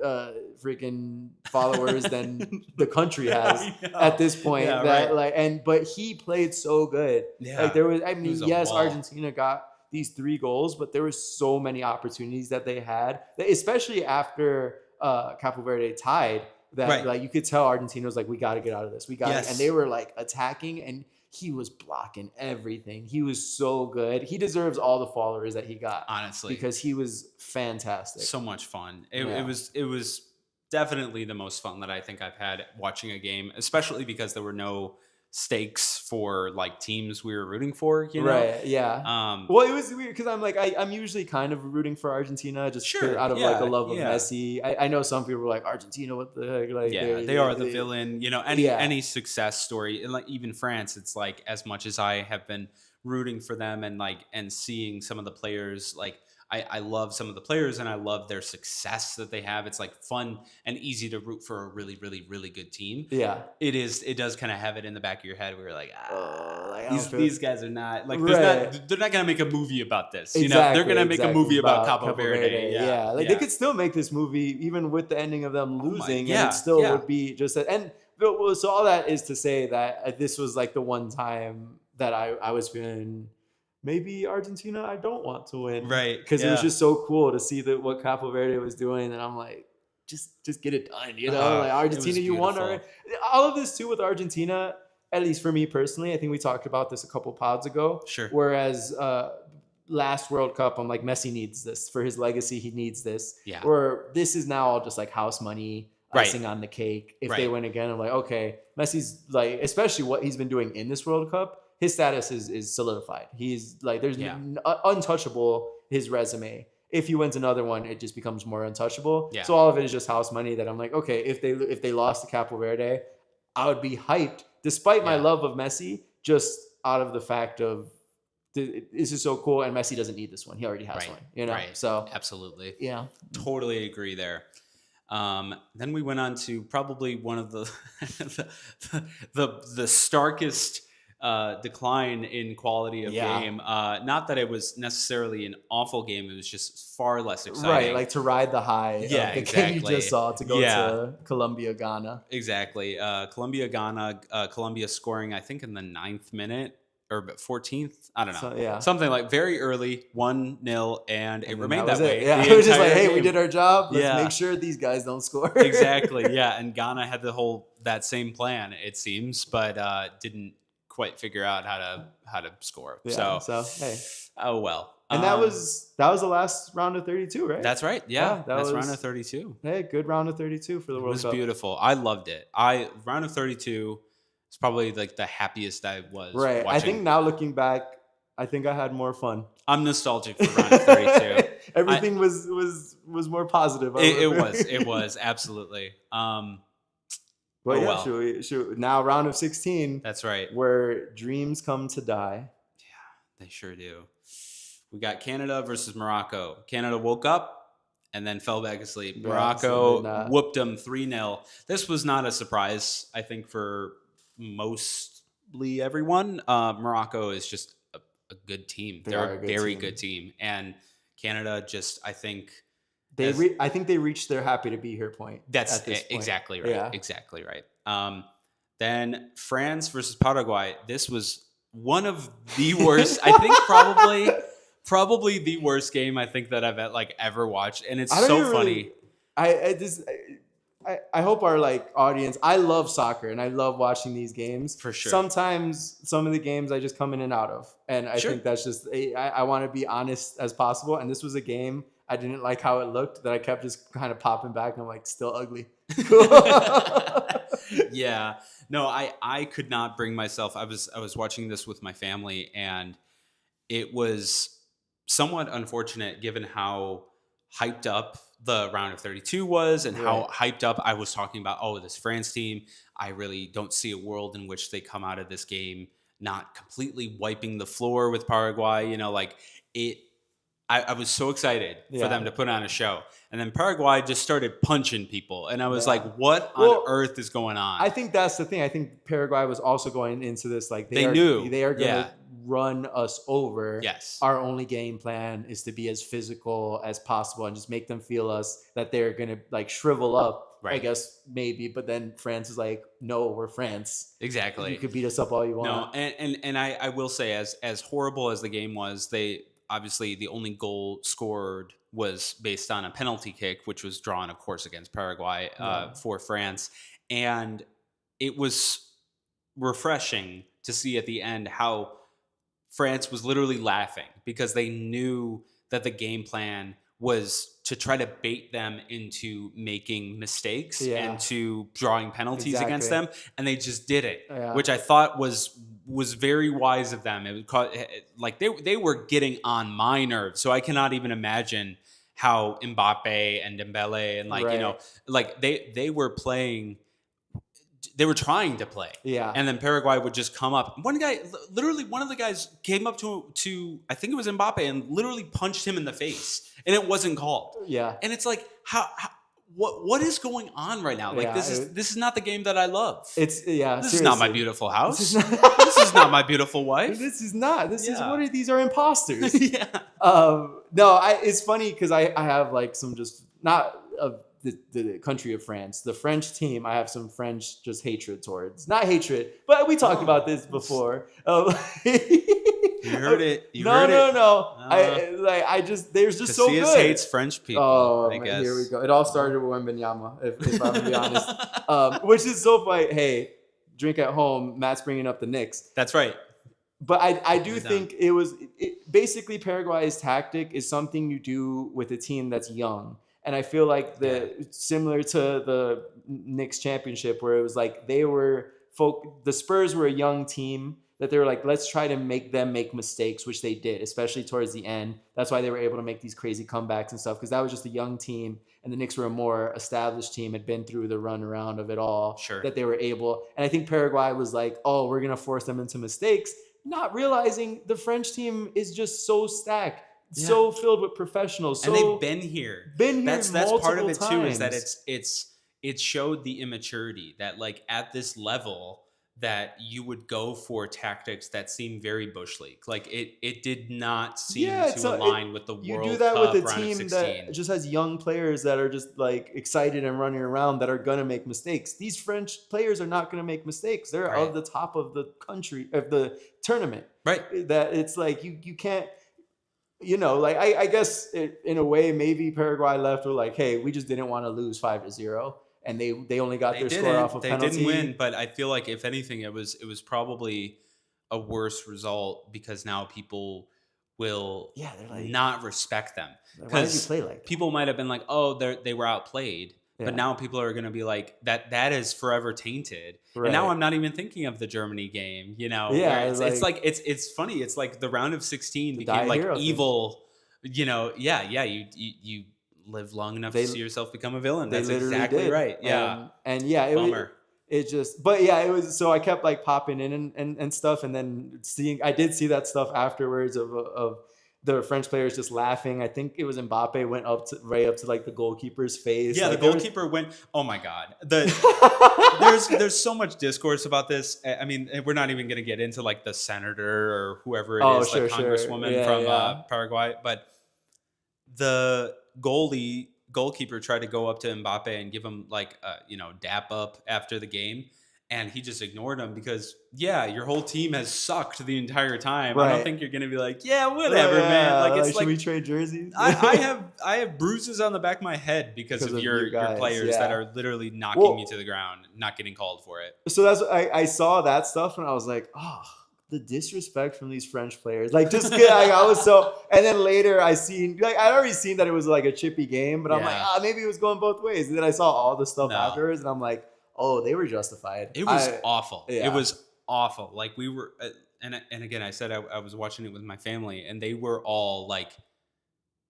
freaking followers than the country has at this point. But he played so good. Yeah. Like there was, Argentina got these 3 goals, but there were so many opportunities that they had, especially after Cabo Verde tied, that like you could tell Argentina was like, we got to get out of this. We got it. And they were like attacking, and he was blocking everything. He was so good. He deserves all the followers that he got, honestly, because he was fantastic. So much fun. It was definitely the most fun that I think I've had watching a game, especially because there were no stakes for like teams we were rooting for, Right. Yeah. Well, it was weird because I'm like I'm usually kind of rooting for Argentina just out of like a love of Messi. I know some people are like, Argentina, what the heck? Like they are the villain. Any success story, and like even France, it's like as much as I have been rooting for them and seeing some of the players like. I love some of the players and I love their success that they have. It's like fun and easy to root for a really, really, really good team. Yeah. It is. It does kind of have it in the back of your head where you're like, these guys are not like, they're not going to make a movie about this. They're going to make a movie about Cabo Verde. Yeah. They could still make this movie even with the ending of them losing and it still would be just so all that is to say that this was like the one time that I was feeling maybe Argentina, I don't want to win. Right. Because it was just so cool to see what Cabo Verde was doing. And I'm like, just get it done. Like Argentina, you won already. All of this too with Argentina, at least for me personally, I think we talked about this a couple pods ago. Sure. Whereas last World Cup, I'm like, Messi needs this for his legacy. He needs this. Yeah. Or this is now all just like house money, icing on the cake. If they win again, I'm like, okay, Messi's like, especially what he's been doing in this World Cup, his status is solidified. He's like, there's untouchable, his resume. If he wins another one, it just becomes more untouchable. Yeah. So all of it is just house money that I'm like, okay, if they lost to Cabo Verde, I would be hyped despite my love of Messi, just out of the fact of this is so cool, and Messi doesn't need this one. He already has one, you know? So absolutely. Yeah. Totally agree there. Then we went on to probably one of the the starkest decline in quality of game. Not that it was necessarily an awful game. It was just far less exciting. Right, like to ride the high of the game you just saw to go to Colombia, Ghana. Exactly. Colombia, Ghana, Colombia scoring, I think, in the 9th minute or 14th. I don't know. So, something like very early, 1-0, and it remained that way. Yeah, it was just like, hey, we did our job. Let's make sure these guys don't score. Exactly, yeah. And Ghana had that same plan, it seems, but didn't quite figure out how to score. So hey, oh well. And that was the last round of 32, right? That's right. Yeah, that's round of 32. Hey, good round of 32 for the World Cup. It was beautiful. I loved it. Round of 32 is probably like the happiest I was. Right. Watching. I think now looking back, I think I had more fun. I'm nostalgic for round of 32. Everything was more positive. It was absolutely. But should now round of 16. That's right. Where dreams come to die. Yeah, they sure do. We got Canada versus Morocco. Canada woke up and then fell back asleep. Morocco whooped them 3-0. This was not a surprise, I think, for mostly everyone. Morocco is just a good team. They're a very good team. And Canada just, I think... I think they reached their happy to be here point. That's exactly right. Yeah. Exactly right. Then France versus Paraguay. This was one of the worst. I think probably the worst game I think that I've ever watched, and it's so funny. I hope our audience. I love soccer and I love watching these games. For sure. Sometimes some of the games I just come in and out of, and I think that's just. I want to be honest as possible, and this was a game I didn't like how it looked that I kept just kind of popping back, and I'm like, still ugly. Yeah. No, I could not bring myself. I was watching this with my family, and it was somewhat unfortunate given how hyped up the round of 32 was and how hyped up I was talking about, this France team. I really don't see a world in which they come out of this game not completely wiping the floor with Paraguay. I was so excited for them to put on a show. And then Paraguay just started punching people. And I was like, what on earth is going on? I think that's the thing. I think Paraguay was also going into this they knew they are going to run us over. Yes. Our only game plan is to be as physical as possible and just make them feel us that they're going to shrivel up. Right. I guess maybe, but then France is like, no, we're France. Exactly. You could beat us up all you want. No, and I will say, as horrible as the game was, obviously the only goal scored was based on a penalty kick, which was drawn, of course, against Paraguay for France. And it was refreshing to see at the end how France was literally laughing because they knew that the game plan was to try to bait them into making mistakes and to drawing penalties against them. And they just did it, which I thought was very wise of them. It was they were getting on my nerves. So I cannot even imagine how Mbappe and Dembele and they were playing. They were trying to play. Yeah. And then Paraguay would just come up. One of the guys came up to I think it was Mbappe and literally punched him in the face. And it wasn't called. Yeah. And it's like, what is going on right now? This is not the game that I love. This is not my beautiful house. This is not my beautiful wife. This is not. This is what these are imposters. Yeah. No, it's funny because I have some just not of the country of France, the French team. I have some French just hatred towards. Not hatred, but we talked about this before. You heard it. No. There's just so good. Casillas hates French people. Oh, I guess. Here we go. It all started with Wembenyama, if I'm gonna be honest. Which is so funny. Hey, drink at home. Matt's bringing up the Knicks. That's right. But I do You're done. think basically Paraguay's tactic is something you do with a team that's young. And I feel like Yeah. similar to the Knicks championship, where it was like the Spurs were a young team that they were like, let's try to make them make mistakes, which they did, especially towards the end. That's why they were able to make these crazy comebacks and stuff, because that was just a young team, and the Knicks were a more established team, had been through the run around of it all, Sure. that they were able. And I think Paraguay was like, oh, we're going to force them into mistakes, not realizing the French team is just so stacked, so filled with professionals. And they've been here. That's part of it too, is that it showed the immaturity that like at this level that you would go for tactics that seem very bush league. Like it did not seem to align with the World Cup. You do that with a round of team 16. that just has young players that are just like excited and running around that are gonna make mistakes. These French players are not gonna make mistakes. They're Right. of the top of the country, of the tournament. Right. That it's like you can't. Like I guess in a way maybe Paraguay left with like, hey, we just didn't want to lose 5-0. And they only got their score off of penalty. They didn't win, but I feel like if anything, it was probably a worse result, because now people will not respect them. Why did you play like that? People might have been like, oh, they were outplayed, but now people are going to be like, that is forever tainted. Right. And now I'm not even thinking of the Germany game. Yeah, it's funny. It's like the round of 16 became like evil. Thing. You live long enough to see yourself become a villain. That's exactly right. Yeah. And bummer. It was, so I kept like popping in and stuff. And then I did see that stuff afterwards of the French players just laughing. I think it was Mbappe went right up to like the goalkeeper's face. Yeah. Like, the goalkeeper went, oh my God. There's so much discourse about this. I mean, we're not even going to get into like the senator or whoever it is, congresswoman from Paraguay, but the goalkeeper tried to go up to Mbappe and give him like dap up after the game, and he just ignored him because your whole team has sucked the entire time. Right. I don't think you're gonna be like whatever, man. Like it's should we trade jerseys? I have bruises on the back of my head because of your players that are literally knocking me to the ground, not getting called for it. So that's I saw that stuff and I was like, oh, the disrespect from these French players. Like, just I was so. And then later I seen, like, I'd already seen that it was like a chippy game, but I'm like, maybe it was going both ways. And then I saw all the stuff afterwards, and I'm like, oh, they were justified. It was awful. Yeah. It was awful. Like we were, and again, I said I was watching it with my family, and they were all like,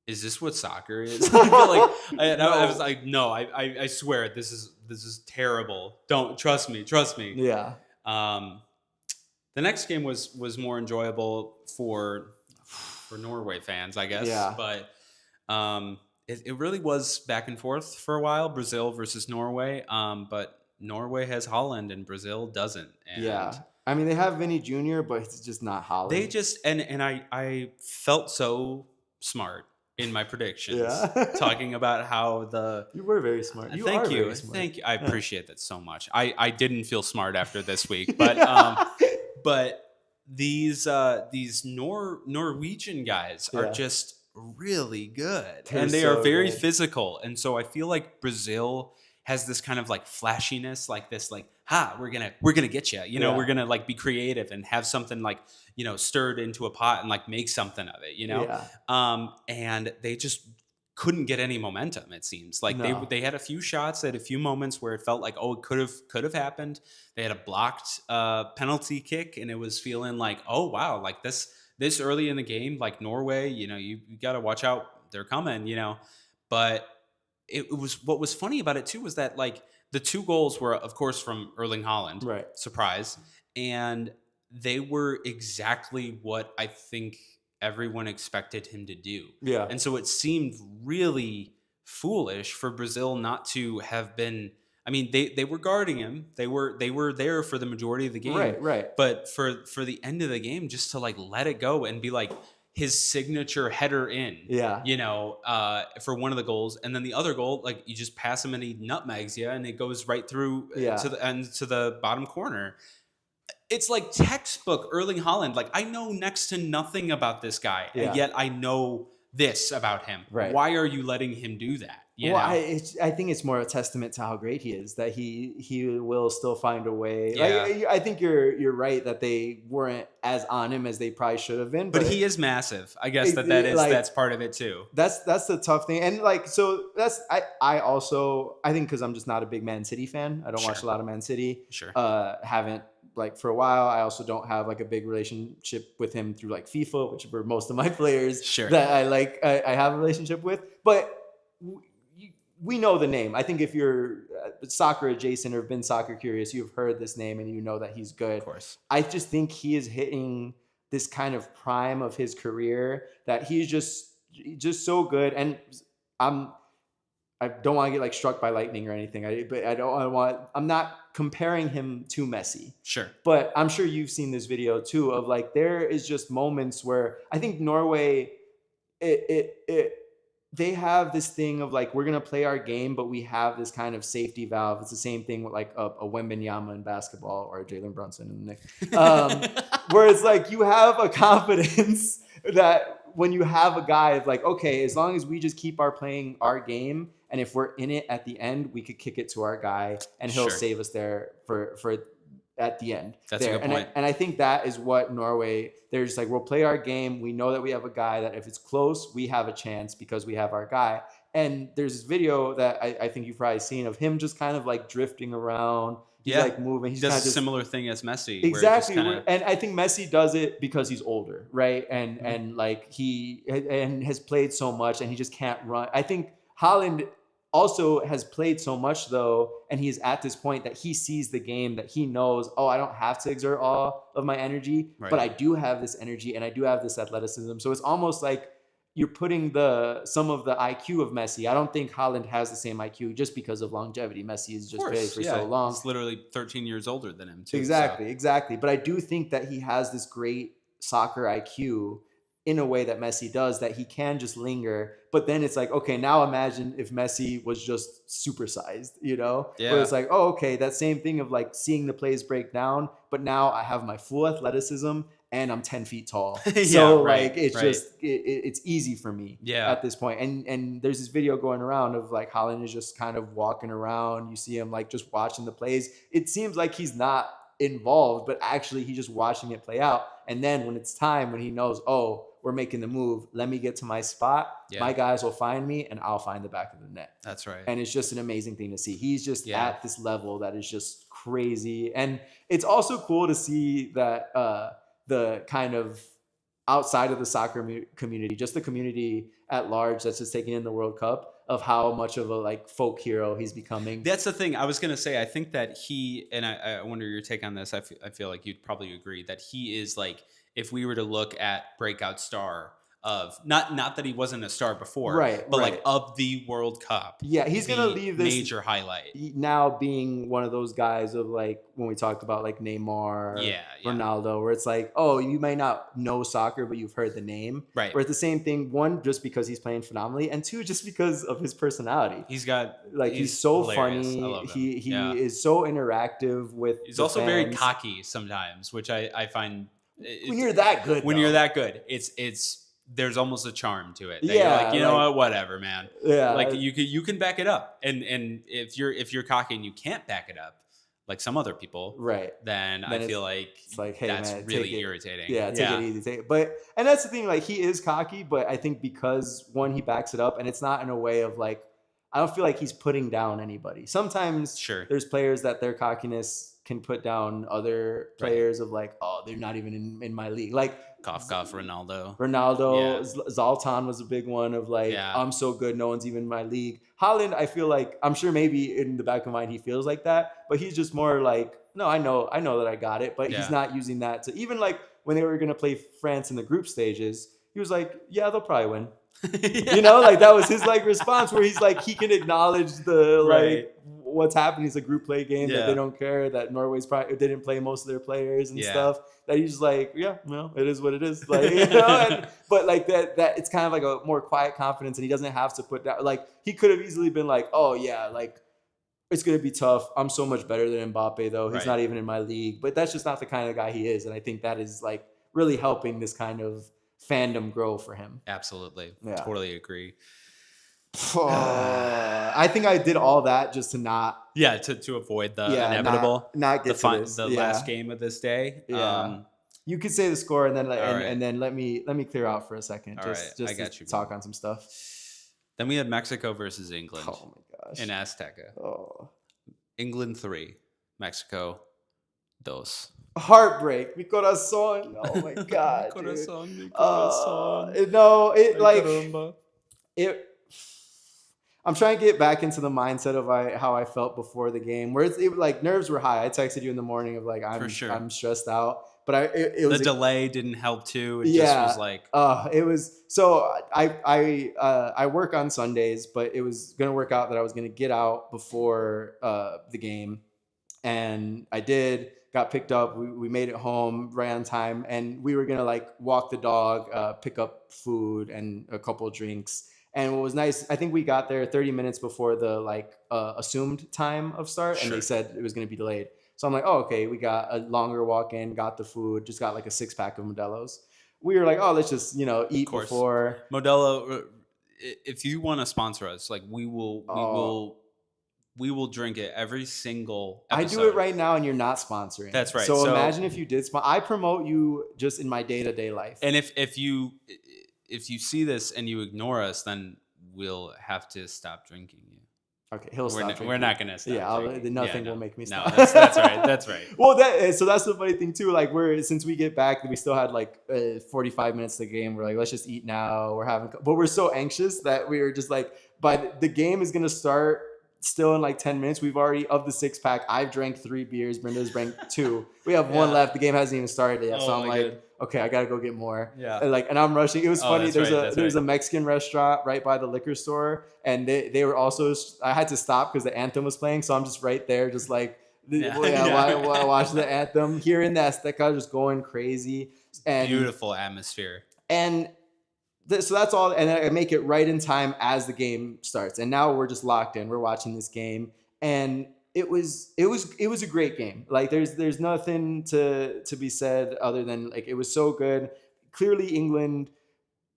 "Is this what soccer is?" I was like, "No, I swear this is terrible. Don't trust me. Yeah. The next game was more enjoyable for Norway fans, I guess. Yeah. But it really was back and forth for a while, Brazil versus Norway. But Norway has Holland and Brazil doesn't. And I mean, they have Vinny Jr., but it's just not Holland. They just and I felt so smart in my predictions, talking about how you were very smart. Thank you. I appreciate that so much. I didn't feel smart after this week, but but these Norwegian guys are just really good, and they are very physical, and so I feel like Brazil has this kind of like flashiness, like this, like, we're gonna get you, we're gonna like be creative and have something like, stirred into a pot and like make something of it, and they just couldn't get any momentum. It seems like they had a few shots at a few moments where it felt like, oh, it could have happened. They had a blocked penalty kick, and it was feeling like, oh wow, like this early in the game, like Norway, you got to watch out, they're coming, but it was, what was funny about it too was that like the two goals were of course from Erling Haaland, right? Surprise, and they were exactly what I think everyone expected him to do. Yeah. And so it seemed really foolish for Brazil not to have been. I mean, they were guarding him. They were there for the majority of the game. Right. But for the end of the game, just to like let it go and be like his signature header in. Yeah. For one of the goals, and then the other goal, like you just pass him and he nutmegs you, and it goes right through to the end, to the bottom corner. It's like textbook Erling Haaland. Like, I know next to nothing about this guy, and yet I know this about him. Right. Why are you letting him do that? You Well, know? I think it's more a testament to how great he is, that he will still find a way. Yeah. Like, I think you're right that they weren't as on him as they probably should have been. But he is massive. I guess like, that's part of it too. That's the tough thing. And like, so that's I also, I think, because I'm just not a big Man City fan. I don't watch a lot of Man City. Sure. Haven't, like, for a while. I also don't have like a big relationship with him through like FIFA, which were most of my players that I like. I have a relationship with, but we know the name. I think if you're soccer adjacent or have been soccer curious, you've heard this name and you know that he's good. Of course. I just think he is hitting this kind of prime of his career, that he's just so good. And I don't want to get like struck by lightning or anything. I'm not comparing him to Messi. Sure. But I'm sure you've seen this video too of like, there is just moments where I think Norway, they have this thing of like, we're going to play our game, but we have this kind of safety valve. It's the same thing with like a Wembanyama in basketball or a Jalen Brunson in the Knicks. Where it's like, you have a confidence that when you have a guy of like, okay, as long as we just keep playing our game, and if we're in it at the end, we could kick it to our guy and he'll save us there for at the end. That's a good point. And I think that is what Norway, they're just like, we'll play our game. We know that we have a guy that if it's close, we have a chance because we have our guy. And there's this video that I think you've probably seen of him just kind of like drifting around. He's like moving. He does a similar thing as Messi. Exactly. And I think Messi does it because he's older, right? And like he has played so much and he just can't run. I think Haaland also has played so much though, and he's at this point that he sees the game, that he knows, oh, I don't have to exert all of my energy, but I do have this energy and I do have this athleticism. So it's almost like you're putting some of the IQ of Messi. I don't think Haaland has the same IQ just because of longevity. Messi is just played for so long. He's literally 13 years older than him too. Exactly. But I do think that he has this great soccer IQ in a way that Messi does, that he can just linger. But then it's like, okay, now imagine if Messi was just supersized, you know? Yeah. Where it's like, oh, okay, that same thing of like seeing the plays break down, but now I have my full athleticism and I'm 10 feet tall. So it's easy for me at this point. And there's this video going around of like Haaland is just kind of walking around. You see him like just watching the plays. It seems like he's not involved, but actually he's just watching it play out. And then when it's time, when he knows, oh, we're making the move, let me get to my spot. My guys will find me and I'll find the back of the net. That's right. And it's just an amazing thing to see. He's just at this level that is just crazy. And it's also cool to see that the kind of outside of the soccer community, just the community at large that's just taking in the World Cup, of how much of a like folk hero he's becoming. That's the thing. I was going to say, I think that he, and I wonder your take on this. I feel like you'd probably agree that he is like, if we were to look at breakout star of not that he wasn't a star before, but like of the World Cup. Yeah, he's gonna leave this major highlight now being one of those guys of like when we talked about like Neymar, Ronaldo, where it's like, oh, you might not know soccer, but you've heard the name, right? Where it's the same thing. One, just because he's playing phenomenally, and two, just because of his personality. He's so funny. I love him. He is so interactive with. He's also fans. Very cocky sometimes, which I find. When you're that good, you're that good, it's there's almost a charm to it. That you're like, you know what, whatever, man. Yeah, like you can back it up, and if you're cocky and you can't back it up, like some other people, right? Then I feel like it's like, hey, that's man, really irritating. Yeah, take it easy. And that's the thing. Like he is cocky, but I think because one, he backs it up, and it's not in a way of like, I don't feel like he's putting down anybody. Sometimes there's players that their cockiness can put down other players of like, oh, they're not even in my league. Like Ronaldo, Zlatan was a big one of like, I'm so good, no one's even in my league. Haaland, I feel like, I'm sure maybe in the back of mind he feels like that, but he's just more like, no, I know that I got it, but he's not using that to, even like when they were gonna play France in the group stages, he was like, yeah, they'll probably win. You know, like that was his like response, where he's like, he can acknowledge the like what's happening is a group play game, that they don't care, that Norway's probably didn't play most of their players and stuff, that he's like, it is what it is, like, you know. But like that it's kind of like a more quiet confidence, and he doesn't have to put down, like he could have easily been like, oh yeah, like it's gonna be tough, I'm so much better than Mbappe though, he's not even in my league. But that's just not the kind of guy he is, and I think that is like really helping this kind of fandom grow for him. Absolutely. Yeah. Totally agree. I think I did all that just to not. Yeah, to avoid the inevitable. Not get to this. The last game of this day. Yeah. You could say the score and then right. then let me clear out for a second. Just I got to talk on some stuff. Then we had Mexico versus England. Oh my gosh. In Azteca. Oh. England 3, Mexico 2. Heartbreak. Mi corazón. Oh my god. Mi corazón, dude. mi corazón. No, it Ay, like caramba. it. I'm trying to get back into the mindset of how I felt before the game, where it like nerves were high. I texted you in the morning of like I'm stressed out, but it was the delay didn't help too. It just was like it was. So I work on Sundays, but it was gonna work out that I was gonna get out before the game, and I did. Got picked up. We made it home right on time, and we were gonna like walk the dog, pick up food and a couple of drinks. And what was nice, I think we got there 30 minutes before the like assumed time of start, and they said it was going to be delayed. So I'm like, oh, okay, we got a longer walk in, got the food, just got like a 6-pack of Modelo's. We were like, oh, let's just eat before. Modelo, if you want to sponsor us, like we will drink it every single episode. I do it right now, and you're not sponsoring. That's right. So imagine if you did sponsor. I promote you just in my day-to-day life. And if you see this and you ignore us, then we'll have to stop drinking you. Okay, he'll stop drinking. We're not going to stop. Yeah, nothing will make me stop. No, that's right. That's right. Well, so that's the funny thing too. Like since we get back, we still had like 45 minutes to the game. We're like, let's just eat now. But we're so anxious that we were just like, but the game is gonna start still in like 10 minutes. We've already, of the 6-pack, I've drank 3 beers. Brenda's drank 2. We have 1 left. The game hasn't even started yet. So I'm like, okay, I gotta go get more. Yeah. And I'm rushing. It was funny. There's a Mexican restaurant right by the liquor store, and they were also. I had to stop because the anthem was playing, so I'm just right there, just like watch the anthem, hearing the Azteca just going crazy. And beautiful atmosphere. And so that's all, and I make it right in time as the game starts. And now we're just locked in. We're watching this game, and it was a great game. Like there's nothing to be said other than like it was so good. Clearly England,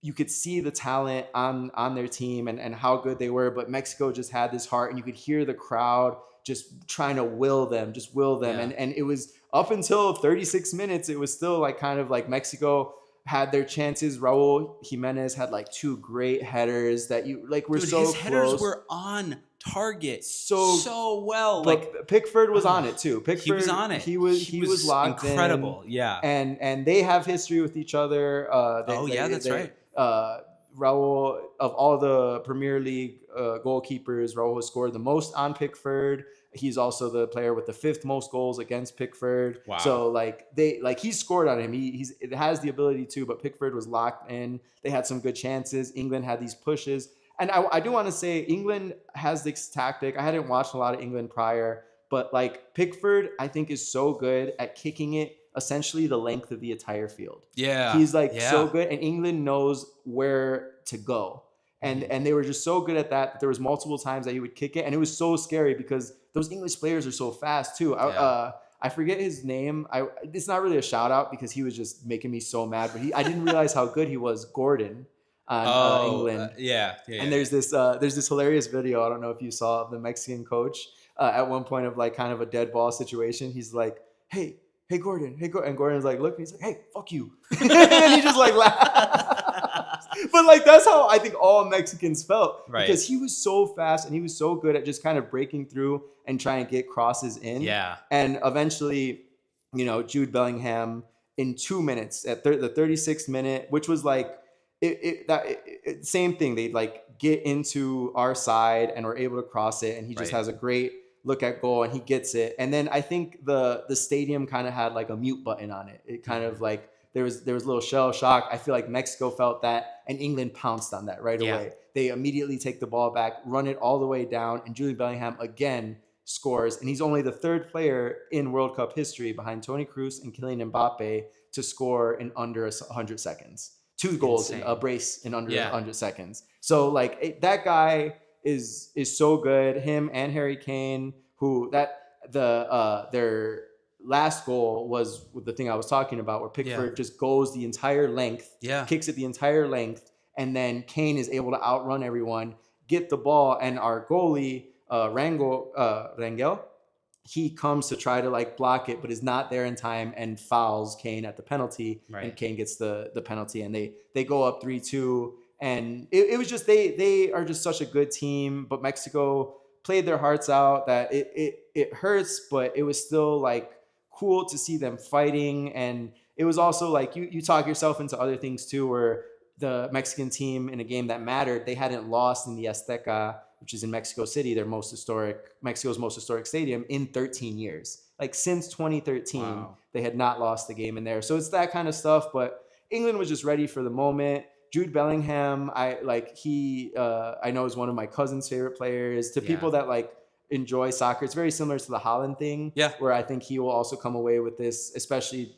you could see the talent on their team and how good they were, but Mexico just had this heart, and you could hear the crowd just trying to will them. Yeah. And it was up until 36 minutes, it was still like kind of like Mexico had their chances. Raul Jimenez had like 2 great headers that were so close. His headers were on target so well. Like Pickford was on it too. He was on it. He was locked incredible. In. Yeah. And they have history with each other. That's right. Raul, of all the Premier League goalkeepers, Raul has scored the most on Pickford. He's also the player with the 5th most goals against Pickford. Wow. So he scored on him. It has the ability to, but Pickford was locked in. They had some good chances. England had these pushes. And I do want to say England has this tactic. I hadn't watched a lot of England prior, but like Pickford, I think is so good at kicking it essentially the length of the entire field. Yeah. He's so good, and England knows where to go. And they were just so good at that. There was multiple times that he would kick it, and it was so scary because those English players are so fast too. Yeah. I forget his name. It's not really a shout out because he was just making me so mad, but I didn't realize how good he was. Gordon on England. And there's this hilarious video. I don't know if you saw, of the Mexican coach at one point of like kind of a dead ball situation. He's like, hey Gordon, and Gordon's like, look, and he's like, hey, fuck you. And then he just like laughs. But like that's how I think all Mexicans felt, right? Because he was so fast and he was so good at just kind of breaking through and trying to get crosses in. Yeah. And eventually, Jude Bellingham in 2 minutes at the 36th minute, which was like same thing. They like get into our side and were able to cross it, and he just has a great look at goal and he gets it. And then I think the stadium kind of had like a mute button on it. It kind of like there was a little shell shock. I feel like Mexico felt that, and England pounced on that right away. They immediately take the ball back, run it all the way down, and Jude Bellingham again scores. And he's only the 3rd player in World Cup history behind Toni Kroos and Kylian Mbappe to score in under 100 seconds. 2 goals, a brace in under 100 seconds. So like that guy is so good. Him and Harry Kane, who their last goal was the thing I was talking about, where Pickford just goes the entire length, kicks it the entire length, and then Kane is able to outrun everyone, get the ball, and our goalie, Rangel, he comes to try to like block it, but is not there in time and fouls Kane at the penalty, and Kane gets the penalty, and they go up 3-2. And it was just they are just such a good team, but Mexico played their hearts out. That it hurts, but it was still like cool to see them fighting. And it was also like you talk yourself into other things too, where the Mexican team in a game that mattered, they hadn't lost in the Azteca, which is in Mexico City, Mexico's most historic stadium, in 13 years. Like since 2013, they had not lost the game in there. So it's that kind of stuff. But England was just ready for the moment. Jude Bellingham, I know is one of my cousin's favorite players. To people that like enjoy soccer, it's very similar to the Haaland thing. Yeah. Where I think he will also come away with this, especially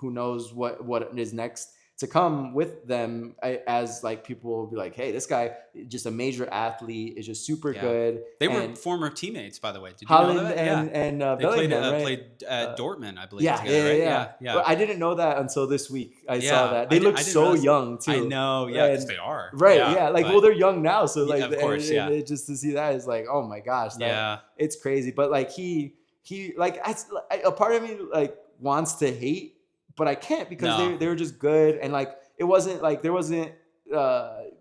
who knows what is next to come with them, as like people will be like, hey, this guy, just a major athlete, is just super good. They were former teammates, by the way. Did you know that? And they played at Dortmund, I believe. Yeah. But I didn't know that until this week. I saw that they look so young too. I know, because they are. Right, well, they're young now, so like, of course, and just to see that is like, oh my gosh, it's crazy. But like he like a part of me like wants to hate, but I can't, because they were just good. And like it wasn't like there wasn't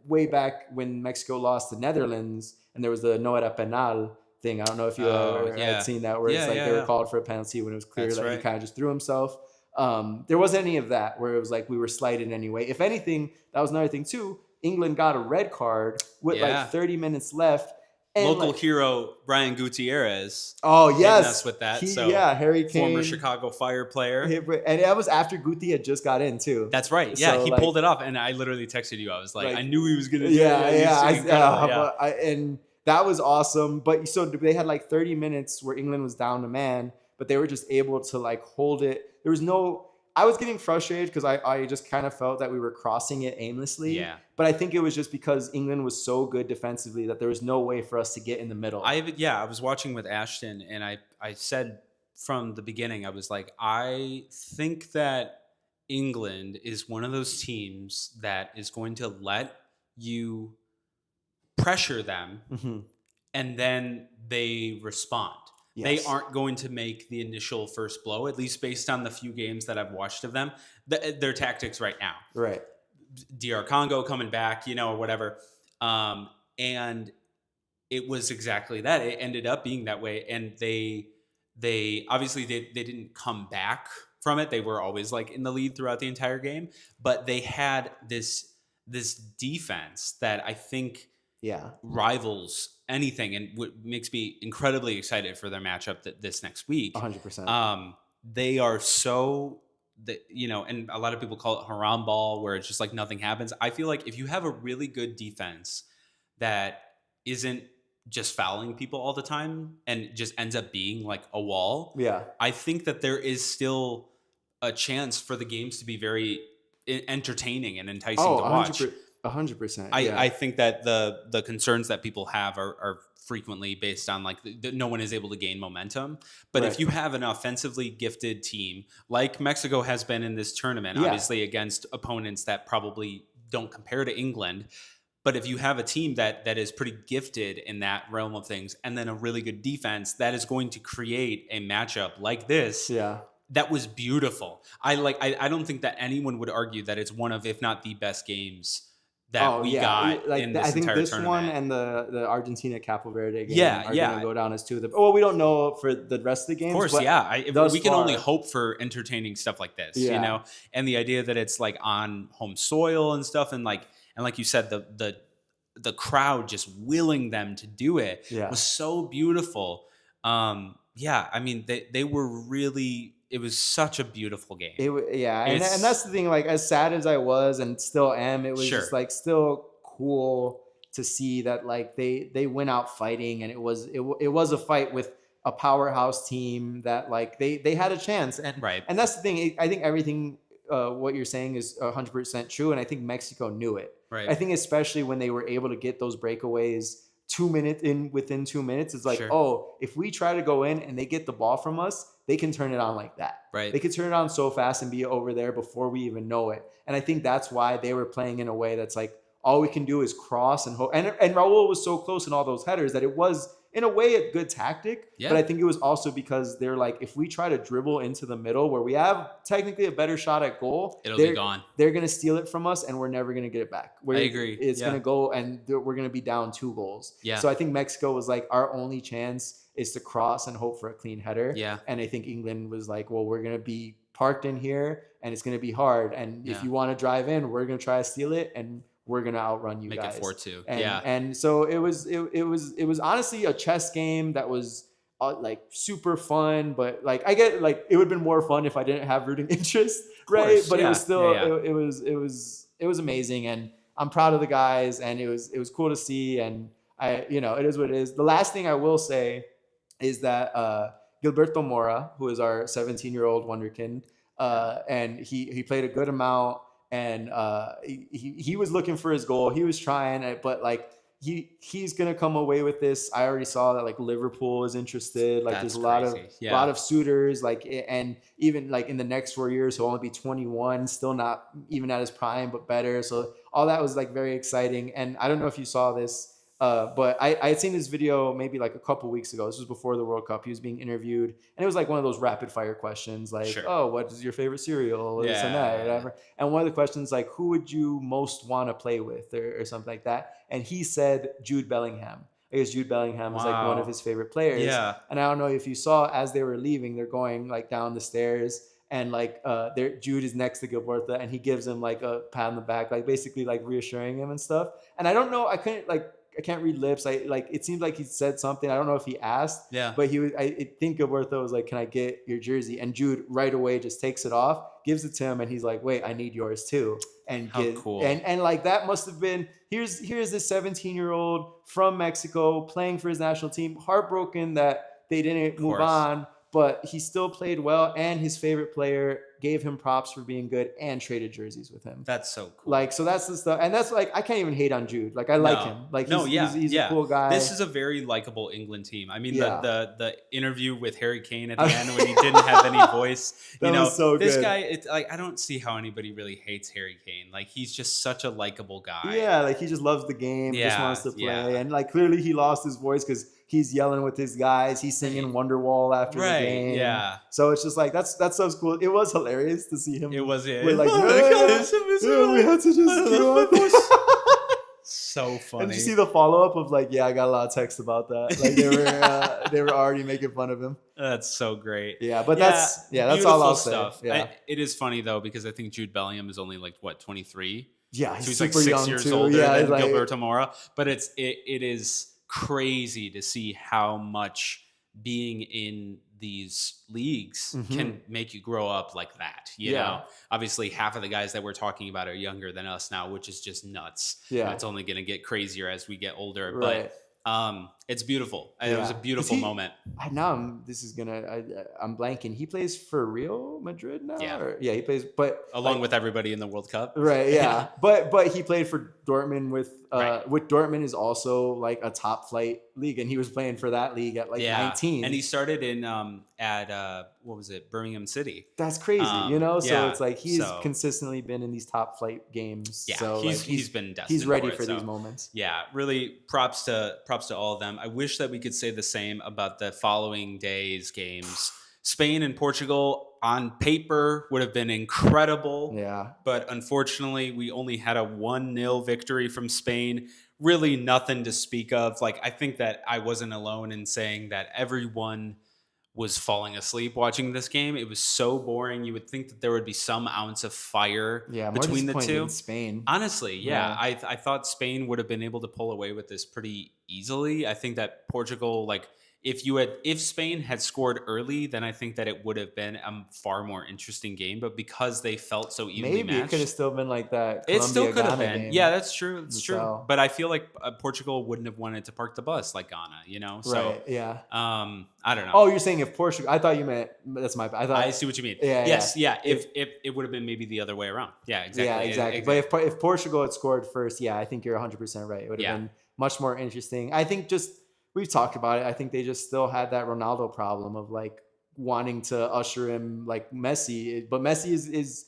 way back when Mexico lost to Netherlands and there was the no era penal thing. I don't know if you ever had seen that, where it's like they were called for a penalty when it was clear that he kind of just threw himself. There wasn't any of that where it was like we were slighted anyway. If anything, that was another thing too. England got a red card with like 30 minutes left. And local hero Brian Gutierrez. Oh yes, us with that. Harry Kane, former Chicago Fire player, and that was after Guti had just got in too. That's right. Yeah, so, he pulled it off, and I literally texted you. I was like I knew he was gonna. And that was awesome. But so they had like 30 minutes where England was down a man, but they were just able to like hold it. There was no. I was getting frustrated because I just kind of felt that we were crossing it aimlessly. Yeah. But I think it was just because England was so good defensively that there was no way for us to get in the middle. I was watching with Ashton, and I said from the beginning, I was like, I think that England is one of those teams that is going to let you pressure them, and then they respond. Yes. They aren't going to make the initial first blow, at least based on the few games that I've watched of them. Their tactics right now. Right. DR Congo coming back, or whatever. And it was exactly that. It ended up being that way. And they obviously they didn't come back from it. They were always like in the lead throughout the entire game. But they had this defense that I think rivals anything, and makes me incredibly excited for their matchup this next week. 100%. They are so and a lot of people call it haram ball, where it's just like nothing happens. I feel like if you have a really good defense that isn't just fouling people all the time and just ends up being like a wall, I think that there is still a chance for the games to be very entertaining and enticing to watch. 100%. I think that the concerns that people have are frequently based on like no one is able to gain momentum. But if you have an offensively gifted team like Mexico has been in this tournament, obviously against opponents that probably don't compare to England, but if you have a team that is pretty gifted in that realm of things, and then a really good defense, that is going to create a matchup like this. That was beautiful. I don't think that anyone would argue that it's one of, if not the best games that we got in this entire tournament. I think this one and the Argentina Cabo Verde game are going to go down as two of the. Well, we don't know for the rest of the games. Of course, we can only hope for entertaining stuff like this, and the idea that it's like on home soil and stuff, and like you said, the crowd just willing them to do it was so beautiful. I mean, they were really. It was such a beautiful game. And that's the thing. Like, as sad as I was and still am, it was just like still cool to see that like they went out fighting, and it was a fight with a powerhouse team that like they had a chance. And and that's the thing. I think everything what you're saying is 100% true, and I think Mexico knew it. I think especially when they were able to get those breakaways within 2 minutes, it's like, oh, if we try to go in and they get the ball from us, they can turn it on like that. Right. They could turn it on so fast and be over there before we even know it. And I think that's why they were playing in a way that's like, all we can do is cross and hope. And Raul was so close in all those headers that it was, in a way, a good tactic. Yeah. But I think it was also because they're like, if we try to dribble into the middle where we have technically a better shot at goal, it'll be gone. They're going to steal it from us and we're never going to get it back. I agree. It's going to go and we're going to be down 2 goals. Yeah. So I think Mexico was like, our only chance is to cross and hope for a clean header. Yeah. And I think England was like, well, we're going to be parked in here and it's going to be hard. And if you want to drive in, we're going to try to steal it and we're going to outrun you guys. Make it 4-2. And so it was honestly a chess game that was like super fun, but like I get like it would have been more fun if I didn't have rooting interest, right? But it was still it was amazing, and I'm proud of the guys, and it was cool to see, and it is what it is. The last thing I will say is that Gilberto Mora, who is our 17-year-old wonderkind, and he played a good amount. And he was looking for his goal. He was trying, but like he's gonna come away with this. I already saw that like Liverpool is interested. Like there's a lot of suitors. Like, and even like in the next 4 years, he'll only be 21, still not even at his prime, but better. So all that was like very exciting. And I don't know if you saw this. But I had seen this video maybe like a couple weeks ago. This was before the World Cup. He was being interviewed, and it was like one of those rapid fire questions, like, oh, what is your favorite cereal? This and that, whatever. And one of the questions, like, who would you most want to play with, or something like that? And he said Jude Bellingham. I guess Jude Bellingham is like one of his favorite players. Yeah. And I don't know if you saw, as they were leaving, they're going like down the stairs. And like Jude is next to Gilberto, and he gives him like a pat on the back, like basically like reassuring him and stuff. And I don't know, I can't read lips. It seemed like he said something. I don't know if he asked. Yeah. But I think Gilberto was like, "Can I get your jersey?" And Jude right away just takes it off, gives it to him, and he's like, "Wait, I need yours too." And cool. And like that must have been here's this 17-year-old from Mexico playing for his national team, heartbroken that they didn't move on, but he still played well, and his favorite player gave him props for being good and traded jerseys with him. That's so cool. Like, so that's the stuff. And that's like, I can't even hate on Jude. Like, I like him. Like, he's a cool guy. This is a very likable England team. I mean, the interview with Harry Kane at the end when he didn't have any voice, was so this good. Guy, it's like, I don't see how anybody really hates Harry Kane. Like, he's just such a likable guy. Yeah. Like, he just loves the game. Just wants to play. Yeah. And like, clearly he lost his voice because he's yelling with his guys. He's singing Wonderwall after the game. Yeah. So it's just like, that stuff's cool. It was hilarious to see him. It was, We're like, we had to just go on. So funny. And did you see the follow-up of like, I got a lot of texts about that. Like they were already making fun of him. That's so great. Yeah, but that's all I'll say. Yeah. It is funny though, because I think Jude Bellingham is only like, what, 23? Yeah, so he's like 6 years older than Gilberto Mora. But it is crazy to see how much being in these leagues can make you grow up like that. You know, obviously half of the guys that we're talking about are younger than us now, which is just nuts. Yeah. And it's only going to get crazier as we get older, but it's beautiful. It was a beautiful moment. I'm blanking. He plays for Real Madrid now? Yeah. He plays, but along with everybody in the World Cup. Right. Yeah. but he played for Dortmund with Dortmund is also like a top flight league. And he was playing for that league at like 19. And he started in, at what was it? Birmingham City. That's crazy. So it's like, he's consistently been in these top flight games. Yeah. So he's been destined. He's ready for these moments. Yeah. Really props to all of them. I wish that we could say the same about the following day's games. Spain and Portugal on paper would have been incredible. Yeah. But unfortunately, we only had a 1-0 victory from Spain. Really nothing to speak of. Like, I think that I wasn't alone in saying that everyone was falling asleep watching this game. It was so boring. You would think that there would be some ounce of fire between the two. Spain. Honestly, I thought Spain would have been able to pull away with this pretty easily. I think that Portugal, like, if Spain had scored early, then I think that it would have been a far more interesting game. But because they felt so evenly matched, it could have still been like that. It still could have been. Game. Yeah, that's true. It's true. But I feel like Portugal wouldn't have wanted to park the bus like Ghana. So, right. Yeah. I don't know. Oh, you're saying if Portugal? I thought you meant that's my. I see what you mean. Yeah. Yes. Yeah. If it would have been maybe the other way around. Yeah. Exactly. Yeah. Exactly. But if Portugal had scored first, I think you're 100% right. It would have been much more interesting. I think we've talked about it. I think they just still had that Ronaldo problem of like, wanting to usher him like Messi, but Messi is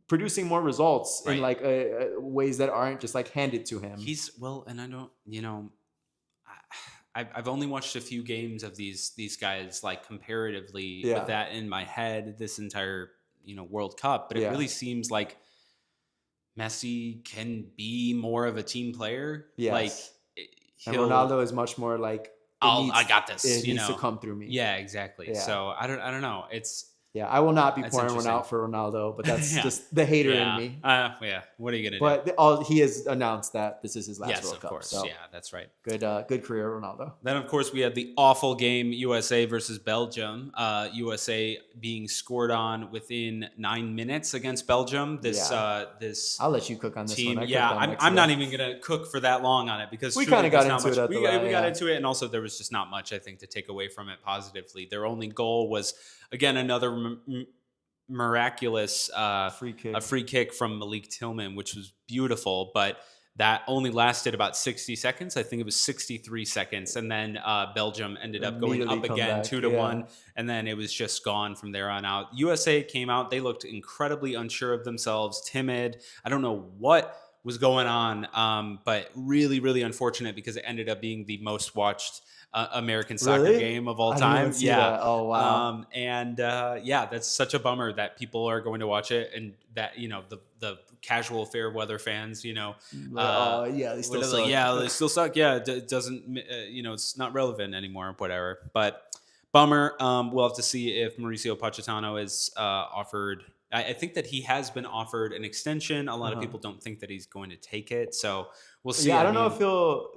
producing more results in like ways that aren't just like handed to him. And I don't, I've only watched a few games of these guys like comparatively with that in my head this entire World Cup, but it really seems like Messi can be more of a team player. Yes. Like and Ronaldo is much more like I got this. It needs to come through me. Yeah, exactly. Yeah. So I don't know. I will not be pouring one out for Ronaldo, but that's just the hater in me. What are you gonna do? But he has announced that this is his last World Cup. Yes, of course. So that's right. Good career, Ronaldo. Then, of course, we had the awful game, USA versus Belgium. USA being scored on within 9 minutes against Belgium. This I'll let you cook on this team. one. I'm not even gonna cook for that long on it because we kind of got into it. We got into it, and also there was just not much I think to take away from it positively. Their only goal was, again, another miraculous free kick from Malik Tillman, which was beautiful, but that only lasted about 60 seconds. I think it was 63 seconds, and then Belgium ended up going up again 2-1, and then it was just gone from there on out. USA came out; they looked incredibly unsure of themselves, timid. I don't know what was going on, but really, really unfortunate because it ended up being the most watched American soccer game of all time. That. Oh wow! That's such a bummer that people are going to watch it, and that the casual fair weather fans, they still suck. They still suck. It doesn't, it's not relevant anymore. Whatever. But bummer. We'll have to see if Mauricio Pochettino is offered. I think that he has been offered an extension. A lot of people don't think that he's going to take it, so we'll see. Yeah, I don't know if he'll.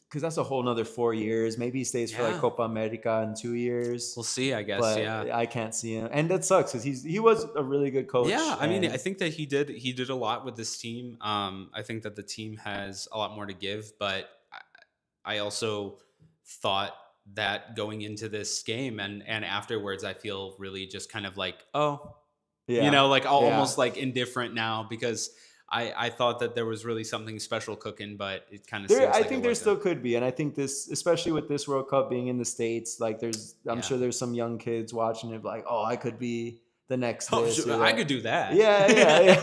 Because that's a whole nother 4 years. Maybe he stays for like Copa America in 2 years. We'll see, I guess. But I can't see him, and that sucks because he was a really good coach. Yeah, I mean, I think that he did a lot with this team. I think that the team has a lot more to give, but I also thought that going into this game and afterwards, I feel really just kind of like, almost like indifferent now because I thought that there was really something special cooking, but it kind of seems like I think there still could be. And I think this, especially with this World Cup being in the States, like I'm sure there's some young kids watching it like, I could be the next this. I could do that. Yeah. We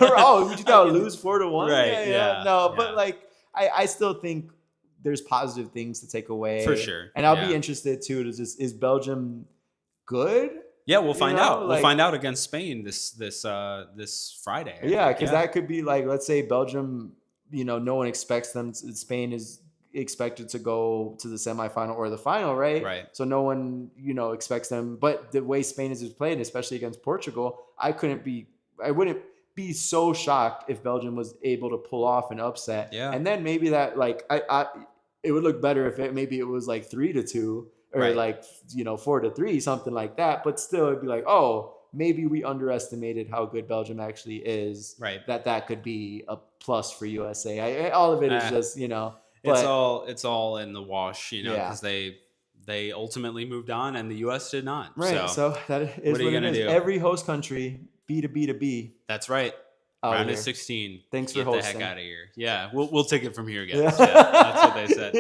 just got to lose 4-1. Right. No, but like, I still think there's positive things to take away. For sure. And I'll be interested too. Is Belgium good? Yeah, we'll find out. We'll find out against Spain this Friday. Because that could be like, let's say Belgium, no one expects them. Spain is expected to go to the semifinal or the final, right? Right. So no one, expects them. But the way Spain is playing, especially against Portugal, I wouldn't be so shocked if Belgium was able to pull off an upset. Yeah. And then maybe that it would look better if maybe it was like 3-2. Or 4-3, something like that. But still, it'd be like, maybe we underestimated how good Belgium actually is. Right. That could be a plus for USA. All of it is just, it's all in the wash, because they ultimately moved on and the US did not. Right. So that is what are you going to do? Every host country, B to B to B. That's right. Round of 16. Thanks for hosting. Get the heck out of here. Yeah, we'll take it from here, guys. That's what they said.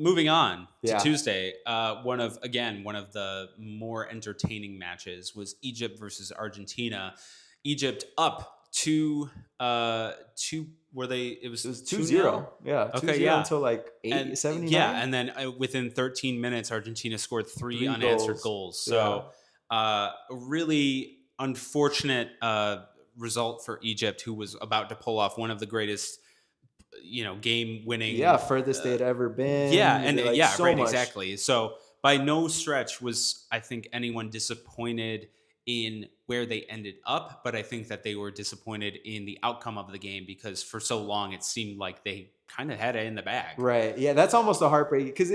Moving on to Tuesday, one of the more entertaining matches was Egypt versus Argentina. Egypt up 2 were they? It was 2-0. Yeah. 2-0 until like 79. Yeah, and then within 13 minutes, Argentina scored 3 unanswered goals. So a really unfortunate result for Egypt, who was about to pull off one of the greatest game winning furthest they had ever been. Exactly. So by no stretch was I think anyone disappointed in where they ended up, but I think that they were disappointed in the outcome of the game because for so long it seemed like they kind of had it in the bag. Right. Yeah, that's almost a heartbreaking because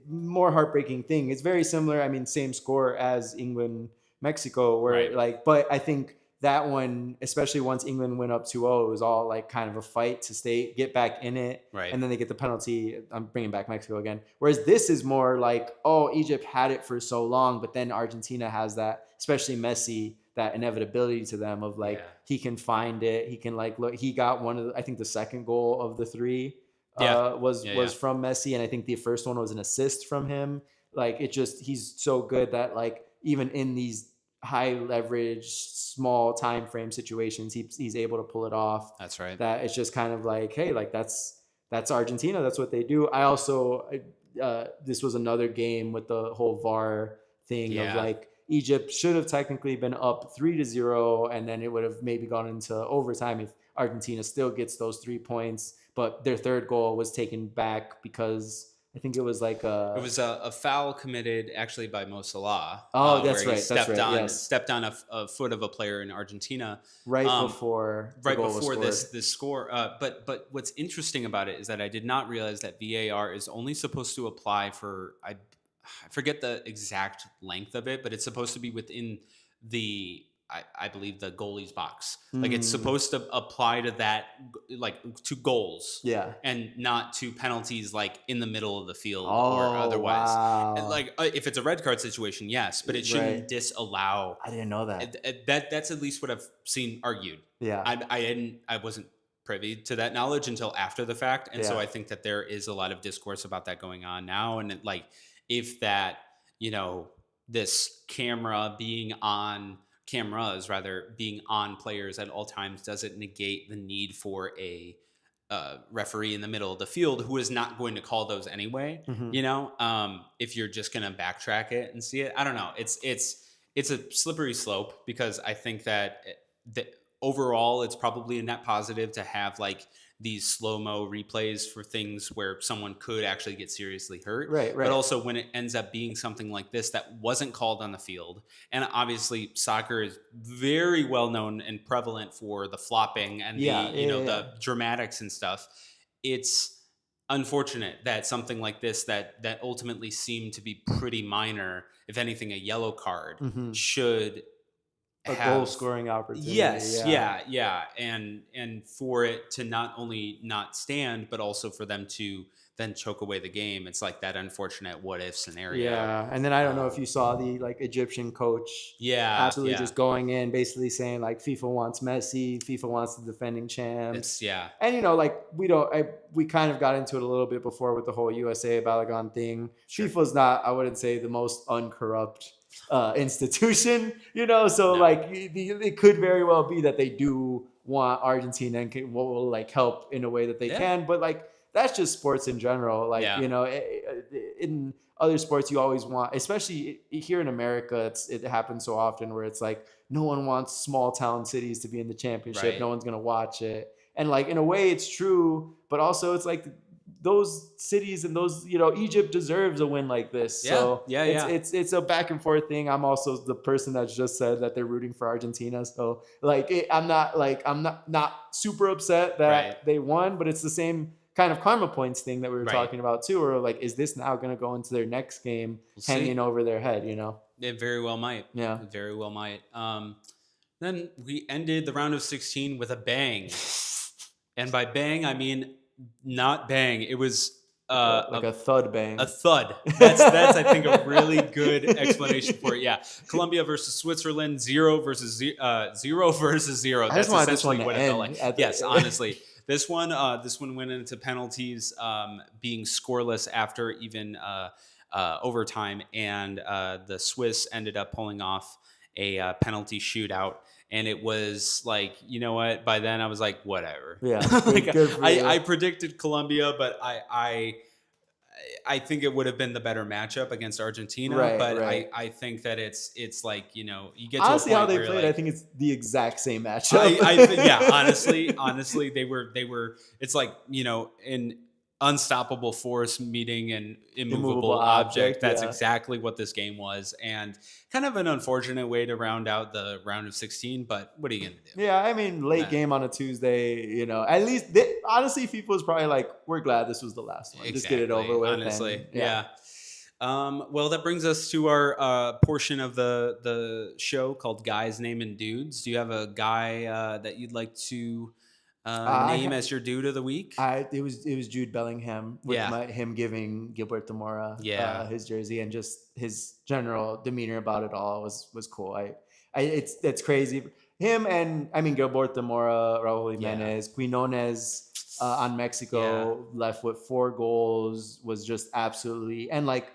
more heartbreaking thing. It's very similar. I mean, same score as England, Mexico, where but I think that one, especially once England went up 2-0, it was all like kind of a fight to get back in it. Right. And then they get the penalty. I'm bringing back Mexico again. Whereas this is more like, Egypt had it for so long, but then Argentina has that, especially Messi, that inevitability to them of like, he can find it. He can look, he got one of I think the second goal of the 3 was from Messi. And I think the first one was an assist from him. like he's so good that like even in these high leverage, small time frame situations, he's able to pull it off. That's right. That it's just kind of like, hey, like that's Argentina. That's what they do. I also this was another game with the whole VAR thing of like Egypt should have technically been up 3-0, and then it would have maybe gone into overtime if Argentina still gets those 3 points. But their third goal was taken back because I think it was like a foul committed actually by Mo Salah. Oh, that's where right. He stepped that's right. on Yes. stepped on a foot of a player in Argentina right before this score. But what's interesting about it is that I did not realize that VAR is only supposed to apply for I forget the exact length of it, but it's supposed to be within the I believe the goalie's box. Like it's supposed to apply to that, like to goals, and not to penalties like in the middle of the field or otherwise. Wow. Like if it's a red card situation, yes, but it shouldn't disallow. I didn't know that. That's at least what I've seen argued. Yeah, I wasn't privy to that knowledge until after the fact, and so I think that there is a lot of discourse about that going on now, and like if that this cameras rather being on players at all times doesn't negate the need for a referee in the middle of the field who is not going to call those anyway. If you're just going to backtrack it and see it, I don't know. It's a slippery slope because I think that overall it's probably a net positive to have like these slow-mo replays for things where someone could actually get seriously hurt. Right. But also when it ends up being something like this that wasn't called on the field, and obviously soccer is very well known and prevalent for the flopping and the dramatics and stuff. It's unfortunate that something like this that ultimately seemed to be pretty minor, if anything, a yellow card should goal scoring opportunity. Yes, and for it to not only not stand, but also for them to then choke away the game. It's like that unfortunate what if scenario. Yeah, and then I don't know if you saw the like Egyptian coach. Absolutely just going in, basically saying like FIFA wants Messi, FIFA wants the defending champs. And like we kind of got into it a little bit before with the whole USA Balogun thing. Sure. FIFA's not, I wouldn't say, the most uncorrupt institution, so like it could very well be that they do want Argentina and will like help in a way that they can, but like that's just sports in general. Like in other sports you always want, especially here in America, it happens so often where it's like no one wants small town cities to be in the championship. No one's gonna watch it, and like in a way it's true, but also it's like those cities and those, Egypt deserves a win like this. It's a back and forth thing. I'm also the person that's just said that they're rooting for Argentina. So like, I'm not super upset that they won, but it's the same kind of karma points thing that we were talking about too. Or like, is this now going to go into their next game hanging over their head? It very well might. Yeah, it very well might. Then we ended the round of 16 with a bang, and by bang I mean not bang. It was like a thud bang. A thud. That's I think a really good explanation for it. Yeah, Colombia versus Switzerland, 0 versus 0. That's essentially what it felt like. Yes, honestly, this one went into penalties, being scoreless after even overtime, and the Swiss ended up pulling off a penalty shootout. And it was like, you know what? By then I was like, whatever. Yeah. Like, I predicted Colombia, but I think it would have been the better matchup against Argentina. I think that it's like, you get honestly to a point how they where played. like, I think it's the exact same matchup. honestly, they were. It's like, in unstoppable force meeting an immovable object. That's exactly what this game was, and kind of an unfortunate way to round out the round of 16, but what are you gonna do? Yeah, I mean, late game on a Tuesday, at least honestly FIFA was probably like, we're glad this was the last one. Just get it over with. Honestly, well, that brings us to our portion of the show called Guys, Name, and Dudes. Do you have a guy that you'd like to name as your dude of the week? It was Jude Bellingham with him giving Gilberto Mora his jersey, and just his general demeanor about it all was cool. It's crazy. Him and Gilberto Mora, Raúl Jiménez, Quinones on Mexico left with 4 goals was just absolutely, and like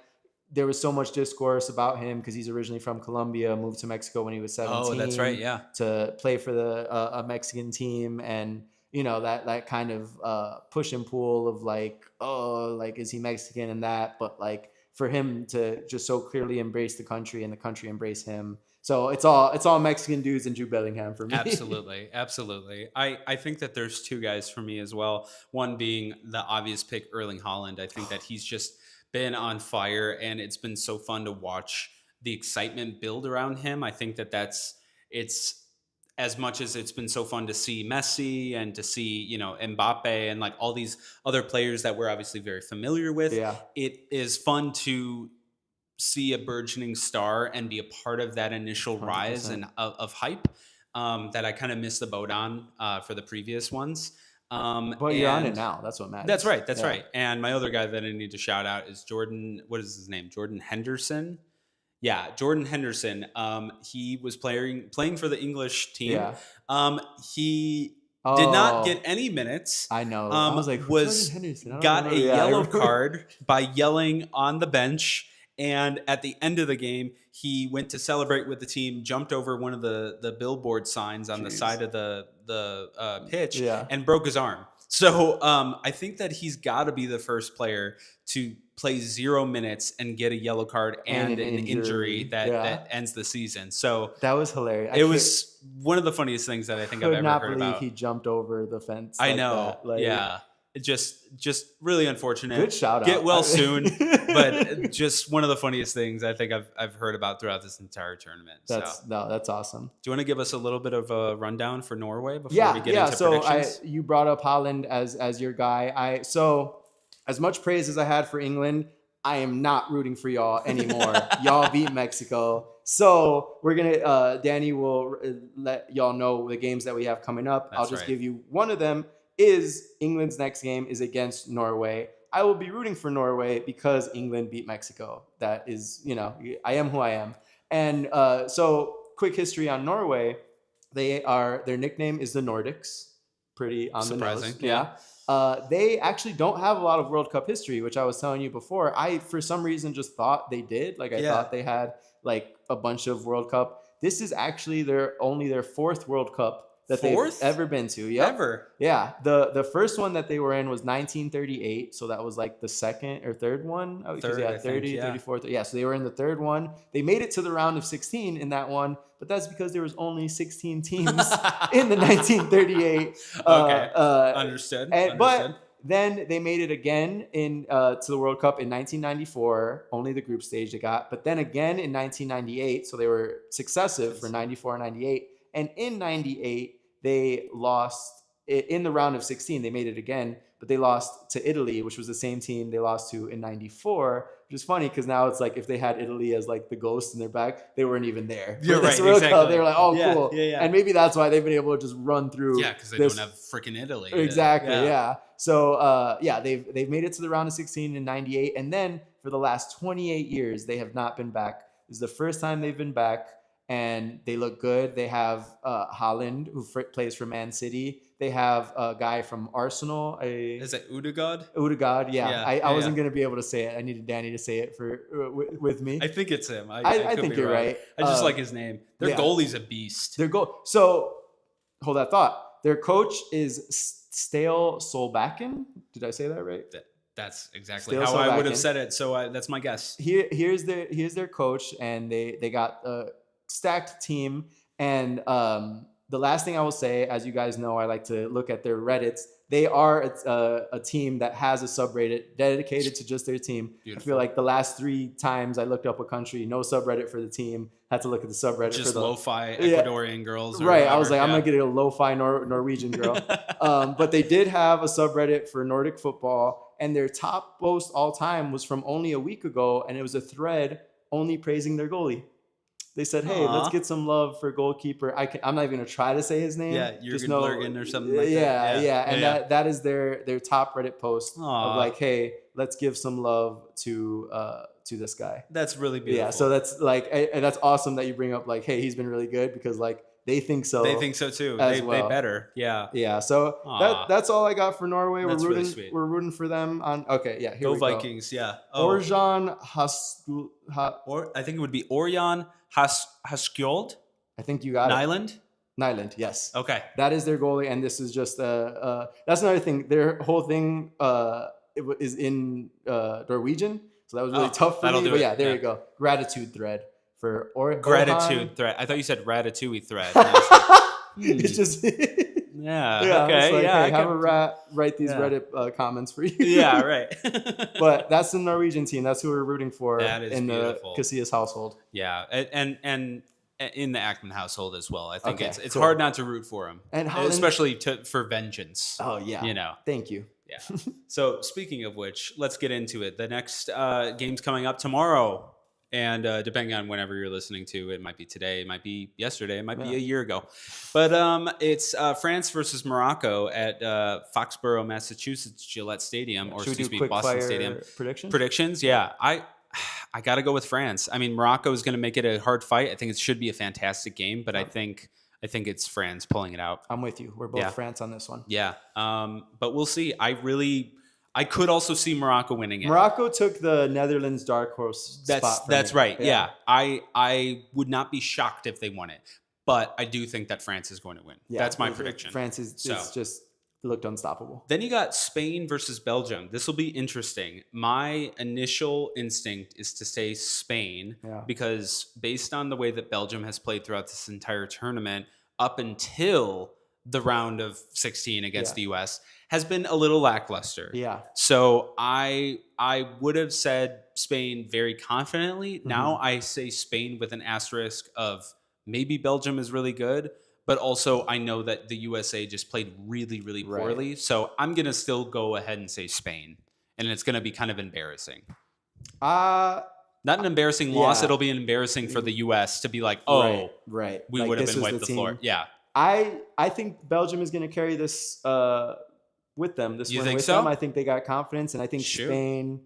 there was so much discourse about him because he's originally from Colombia, moved to Mexico when he was 17. Oh, that's right. Yeah. To play for a Mexican team, and that kind of push and pull of like, oh, like, is he Mexican and that, but like for him to just so clearly embrace the country and the country embrace him. So it's all Mexican dudes and Jude Bellingham for me. Absolutely. Absolutely. I think that there's two guys for me as well. One being the obvious pick, Erling Haaland. I think that he's just been on fire, and it's been so fun to watch the excitement build around him. I think that it's as much as it's been so fun to see Messi and to see, Mbappe and like all these other players that we're obviously very familiar with. Yeah. It is fun to see a burgeoning star and be a part of that initial 100%. rise and of hype that I kind of missed the boat on for the previous ones. But you're on it now. That's what matters. That's right. That's right. And my other guy that I need to shout out is Jordan. What is his name? Jordan Henderson. Yeah, Jordan Henderson. He was playing for the English team. Yeah. He did not get any minutes. I know. I was like, was Jordan Henderson? got a yellow card by yelling on the bench. And at the end of the game, he went to celebrate with the team, jumped over one of the billboard signs on the side of the pitch, and broke his arm. So I think that he's got to be the first player to play 0 minutes and get a yellow card and an injury that ends the season. So that was hilarious. It was one of the funniest things that I think I've ever heard about. I could not believe he jumped over the fence. I know. Yeah. Just really unfortunate. Good shout out. Get well soon. But just one of the funniest things I think I've heard about throughout this entire tournament. That's awesome. Do you want to give us a little bit of a rundown for Norway before we get into predictions? So you brought up Haaland as your guy. So as much praise as I had for England, I am not rooting for y'all anymore. Y'all beat Mexico. So we're gonna Danny will let y'all know the games that we have coming up. I'll just give you one of them. Is England's next game is against Norway. I will be rooting for Norway because England beat Mexico. That is, I am who I am. And so quick history on Norway. Their nickname is the Nordics. Pretty on surprising. The nose. Yeah. They actually don't have a lot of World Cup history, which I was telling you before. I, for some reason, just thought they did. Like I thought they had like a bunch of World Cup. This is actually only their fourth World Cup that they've ever been to. Yep. Ever? Yeah. The first one that they were in was 1938. So that was like the second or third one. Third, yeah, 30, 34. Yeah. So they were in the third one. They made it to the round of 16 in that one, but that's because there was only 16 teams in the 1938. Okay. Understood. But then they made it again to the World Cup in 1994, only the group stage they got, but then again in 1998. So they were successive for 94 and 98. And in 98, they lost in the round of 16. They made it again, but they lost to Italy, which was the same team they lost to in 94, which is funny because now it's like if they had Italy as like the ghost in their back, they weren't even there. You're right, exactly. They were like, oh, cool. Yeah. And maybe that's why they've been able to just run through. Yeah, because they don't have freaking Italy. Exactly, yeah. So, they've made it to the round of 16 in 98. And then for the last 28 years, they have not been back. This is the first time they've been back. And they look good. They have Haaland, who plays for Man City. They have a guy from Arsenal. Is it Odegaard? Odegaard, yeah. I wasn't going to be able to say it. I needed Danny to say it with me. I think it's him. I think you're right. I just like his name. Their goalie's a beast. So, hold that thought. Their coach is Stale Solbakken. Did I say that right? That's exactly how I would have said it. So that's my guess. Here's their coach, and they got stacked team. And the last thing I will say, as you guys know, I like to look at their Reddits. They are a team that has a subreddit dedicated to just their team. Beautiful. I feel like the last 3 times I looked up a country, no subreddit for the team. Had to look at the subreddit just for the lo-fi Ecuadorian girls. Right. Whatever. I was like, I'm going to get a lo-fi Norwegian girl. But they did have a subreddit for Nordic football. And their top post all time was from only a week ago. And it was a thread only praising their goalie. They said, hey, let's get some love for goalkeeper. I'm not even going to try to say his name. Yeah, Jürgen Blurgen or something like that. Yeah. And that is their top Reddit post of like, hey, let's give some love to this guy. That's really beautiful. Yeah, so that's like, and that's awesome that you bring up like, hey, he's been really good because like They think so. They think so too. As They well. better. Yeah. Yeah. So that's all I got for Norway. That's really sweet. We're rooting for them on. Okay. Yeah. Here Go we Vikings. go. Yeah. Orjan Or I think it would be Orion Haskjold. I think you got Nyland? it. Nyland, yes. Okay. That is their goalie, and this is just that's another thing. Their whole thing is in Norwegian, so that was really tough for me. But yeah, there you go. Gratitude thread for Gratitude thread. I thought you said ratatouille thread. It's just yeah. Okay. Like, yeah. Hey, have a rat write these Reddit comments for you. Yeah. Right. But that's the Norwegian team. That's who we're rooting for in beautiful. the Casillas household. Yeah, and in the Ackman household as well. I think it's cool. Hard not to root for him, and especially for vengeance. Oh yeah, you know. Thank you. Yeah. So speaking of which, let's get into it. The next game's coming up tomorrow, and depending on whenever you're listening to, it might be today, it might be yesterday, it might be a year ago, but it's France versus Morocco at Foxborough, Massachusetts Gillette Stadium, or excuse me, Boston Stadium. Predictions. Yeah, I got to go with France. I mean, Morocco is going to make it a hard fight. I think it should be a fantastic game, but I think it's France pulling it out. I'm with you. We're both France on this one. Yeah. But we'll see. I could also see Morocco winning it. Morocco took the Netherlands dark horse spot. That's right. Yeah. I would not be shocked if they won it, but I do think that France is going to win. Yeah, that's my prediction. France is just looked unstoppable. Then you got Spain versus Belgium. This will be interesting. My initial instinct is to say Spain because based on the way that Belgium has played throughout this entire tournament up until the round of 16 against the US has been a little lackluster. Yeah. So I would have said Spain very confidently. Mm-hmm. Now I say Spain with an asterisk of maybe Belgium is really good, but also I know that the USA just played really, really poorly. Right. So I'm going to still go ahead and say Spain. And it's going to be kind of embarrassing. Not an embarrassing loss. It'll be embarrassing for the US to be like, oh, right. We would have been wiped the floor. Yeah. I think Belgium is going to carry this with them. You think so? I think they got confidence, and I think Spain.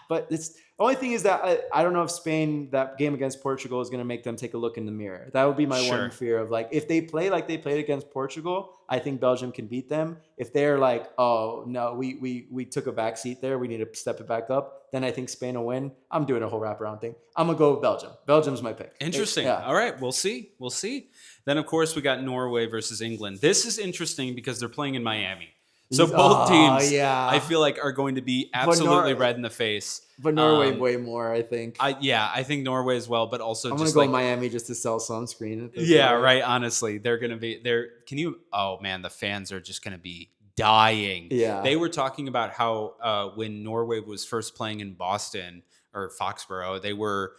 But it's the only thing is that I don't know if Spain, that game against Portugal, is going to make them take a look in the mirror. That would be my one fear of, like, if they play like they played against Portugal, I think Belgium can beat them. If they're like, oh no, we took a back seat there, we need to step it back up, then I think Spain will win. I'm doing a whole wraparound thing. I'm gonna go with Belgium. Belgium's my pick. Interesting. All right, we'll see. Then of course we got Norway versus England. This is interesting because they're playing in Miami. So both teams, I feel like, are going to be absolutely red in the face. But Norway way more, I think. I think Norway as well, but also I'm going to go Miami just to sell sunscreen. Yeah, right. Honestly, they're going to be there. Oh man, the fans are just going to be dying. Yeah. They were talking about how when Norway was first playing in Boston or Foxborough, they were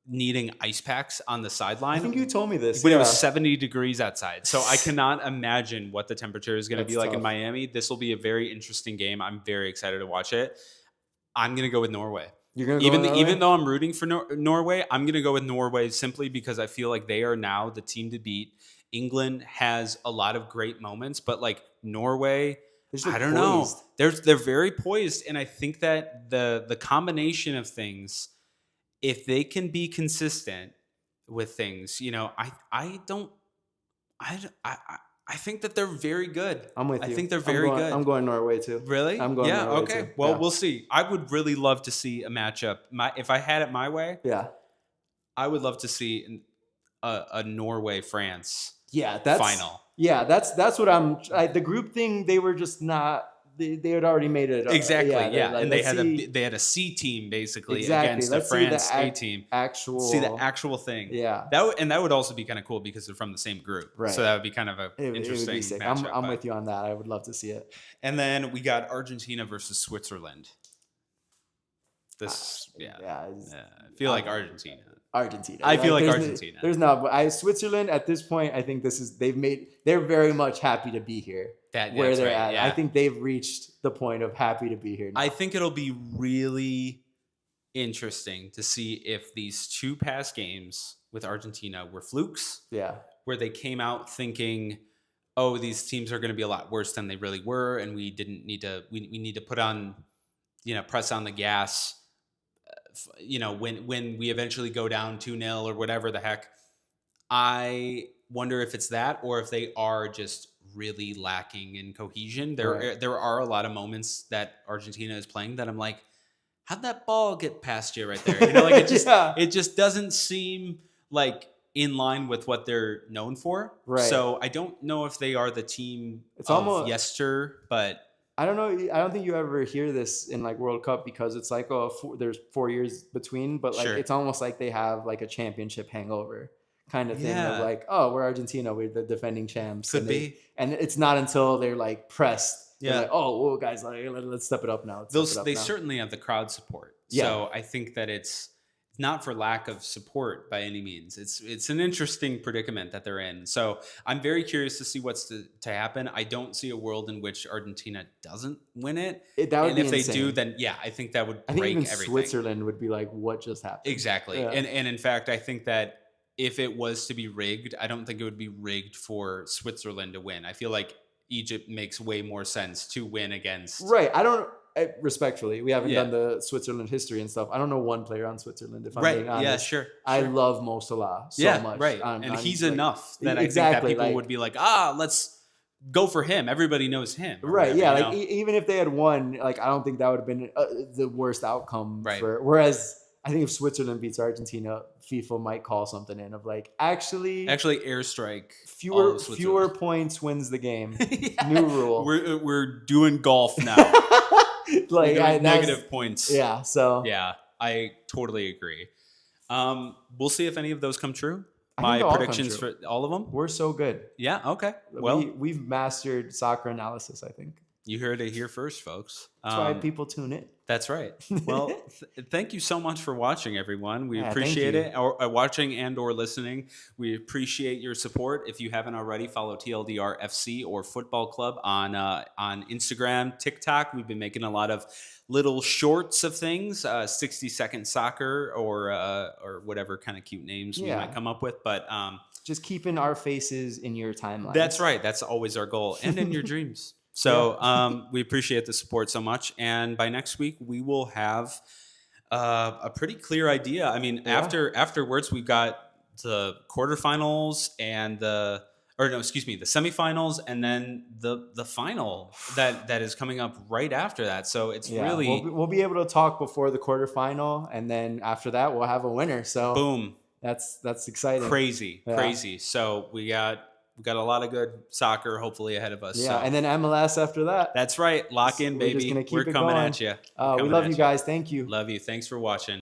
needing ice packs on the sideline. I think you told me this. When it was 70 degrees outside. So I cannot imagine what the temperature is going to be like in Miami. This will be a very interesting game. I'm very excited to watch it. I'm going to go with Norway. You're going to go with Norway? Even though I'm rooting for Norway, I'm going to go with Norway simply because I feel like they are now the team to beat. England has a lot of great moments, but like Norway, I don't know. They're very poised, and I think that the combination of things, if they can be consistent with things, I think that they're very good. I'm with you. I think they're very good. I'm going Norway too. Really? I'm going Norway too. Well, we'll see. I would really love to see a matchup. If I had it my way, I would love to see a Norway-France final. Yeah, that's what the group thing, they were just not. They had already made it. Exactly, yeah. And they had a C team basically against the France A team. See the actual thing. Yeah. That would also be kind of cool because they're from the same group. Right. So that would be kind of interesting matchup. I'm with you on that. I would love to see it. And then we got Argentina versus Switzerland. I feel like Argentina. I feel like Argentina. There's not, but Switzerland at this point, I think they're very much happy to be here. Where they're at. Yeah. I think they've reached the point of happy to be here now. I think it'll be really interesting to see if these two past games with Argentina were flukes. Yeah. Where they came out thinking, oh, these teams are going to be a lot worse than they really were, and we need to put on, press on the gas. When we eventually go down 2-0 or whatever the heck, I wonder if it's that or if they are just really lacking in cohesion. Right. There are a lot of moments that Argentina is playing that I'm like, how'd that ball get past you right there? You know, like it just doesn't seem like in line with what they're known for. Right. So I don't know if they are the team It's of almost yester, but I don't know. I don't think you ever hear this in like World Cup because it's like, there's 4 years between, but like Sure. it's almost like they have like a championship hangover kind of thing of Yeah. like, oh, we're Argentina, we're the defending champs. Could be. And it's not until they're like pressed. They're Yeah. like, oh, whoa, guys, like, let's step it up now. They certainly have the crowd support. Yeah. So I think that it's not for lack of support by any means. It's an interesting predicament that they're in. So I'm very curious to see what's to happen. I don't see a world in which Argentina doesn't win it. That would and be if they insane. do, then yeah, I think that would I think break even everything. Switzerland would be like, what just happened? Exactly. Yeah. And in fact, I think that if it was to be rigged, I don't think it would be rigged for Switzerland to win. I feel like Egypt makes way more sense to win against. Right. Respectfully, we haven't done the Switzerland history and stuff. I don't know one player on Switzerland, if I'm being honest. Yeah, sure. I love Mo Salah so much. Right. And he's like, enough that exactly, I think that people like, would be like, let's go for him. Everybody knows him. Right. Whatever, Yeah. you Like know? even if they had won, like I don't think that would have been the worst outcome. Right. Whereas I think if Switzerland beats Argentina, FIFA might call something in of like actually airstrike. Fewer points wins the game. Yeah. New rule. We're doing golf now. Like negative points. Yeah. So yeah, I totally agree. We'll see if any of those come true. I My think they'll all come predictions true. for all of them. We're so good. Yeah. Okay. Well, we've mastered soccer analysis, I think. You heard it here first, folks. That's why people tune in. That's right. Well, thank you so much for watching, everyone. We appreciate thank it. Or watching and or listening. We appreciate your support. If you haven't already, follow TLDR FC or Football Club on Instagram, TikTok. We've been making a lot of little shorts of things, 60-second soccer or whatever kind of cute names we might come up with. But just keeping our faces in your timeline. That's right. That's always our goal, and in your dreams. So we appreciate the support so much. And by next week, we will have a pretty clear idea. I mean, afterwards, we've got the quarterfinals and the semifinals, and then the final that is coming up right after that. So it's really we'll be able to talk before the quarterfinal, and then after that, we'll have a winner. So boom, that's exciting, crazy. So we got a lot of good soccer hopefully ahead of us. Yeah, and then MLS after that. That's right. Lock in, baby. We're coming at you. We love you guys. Thank you. Love you. Thanks for watching.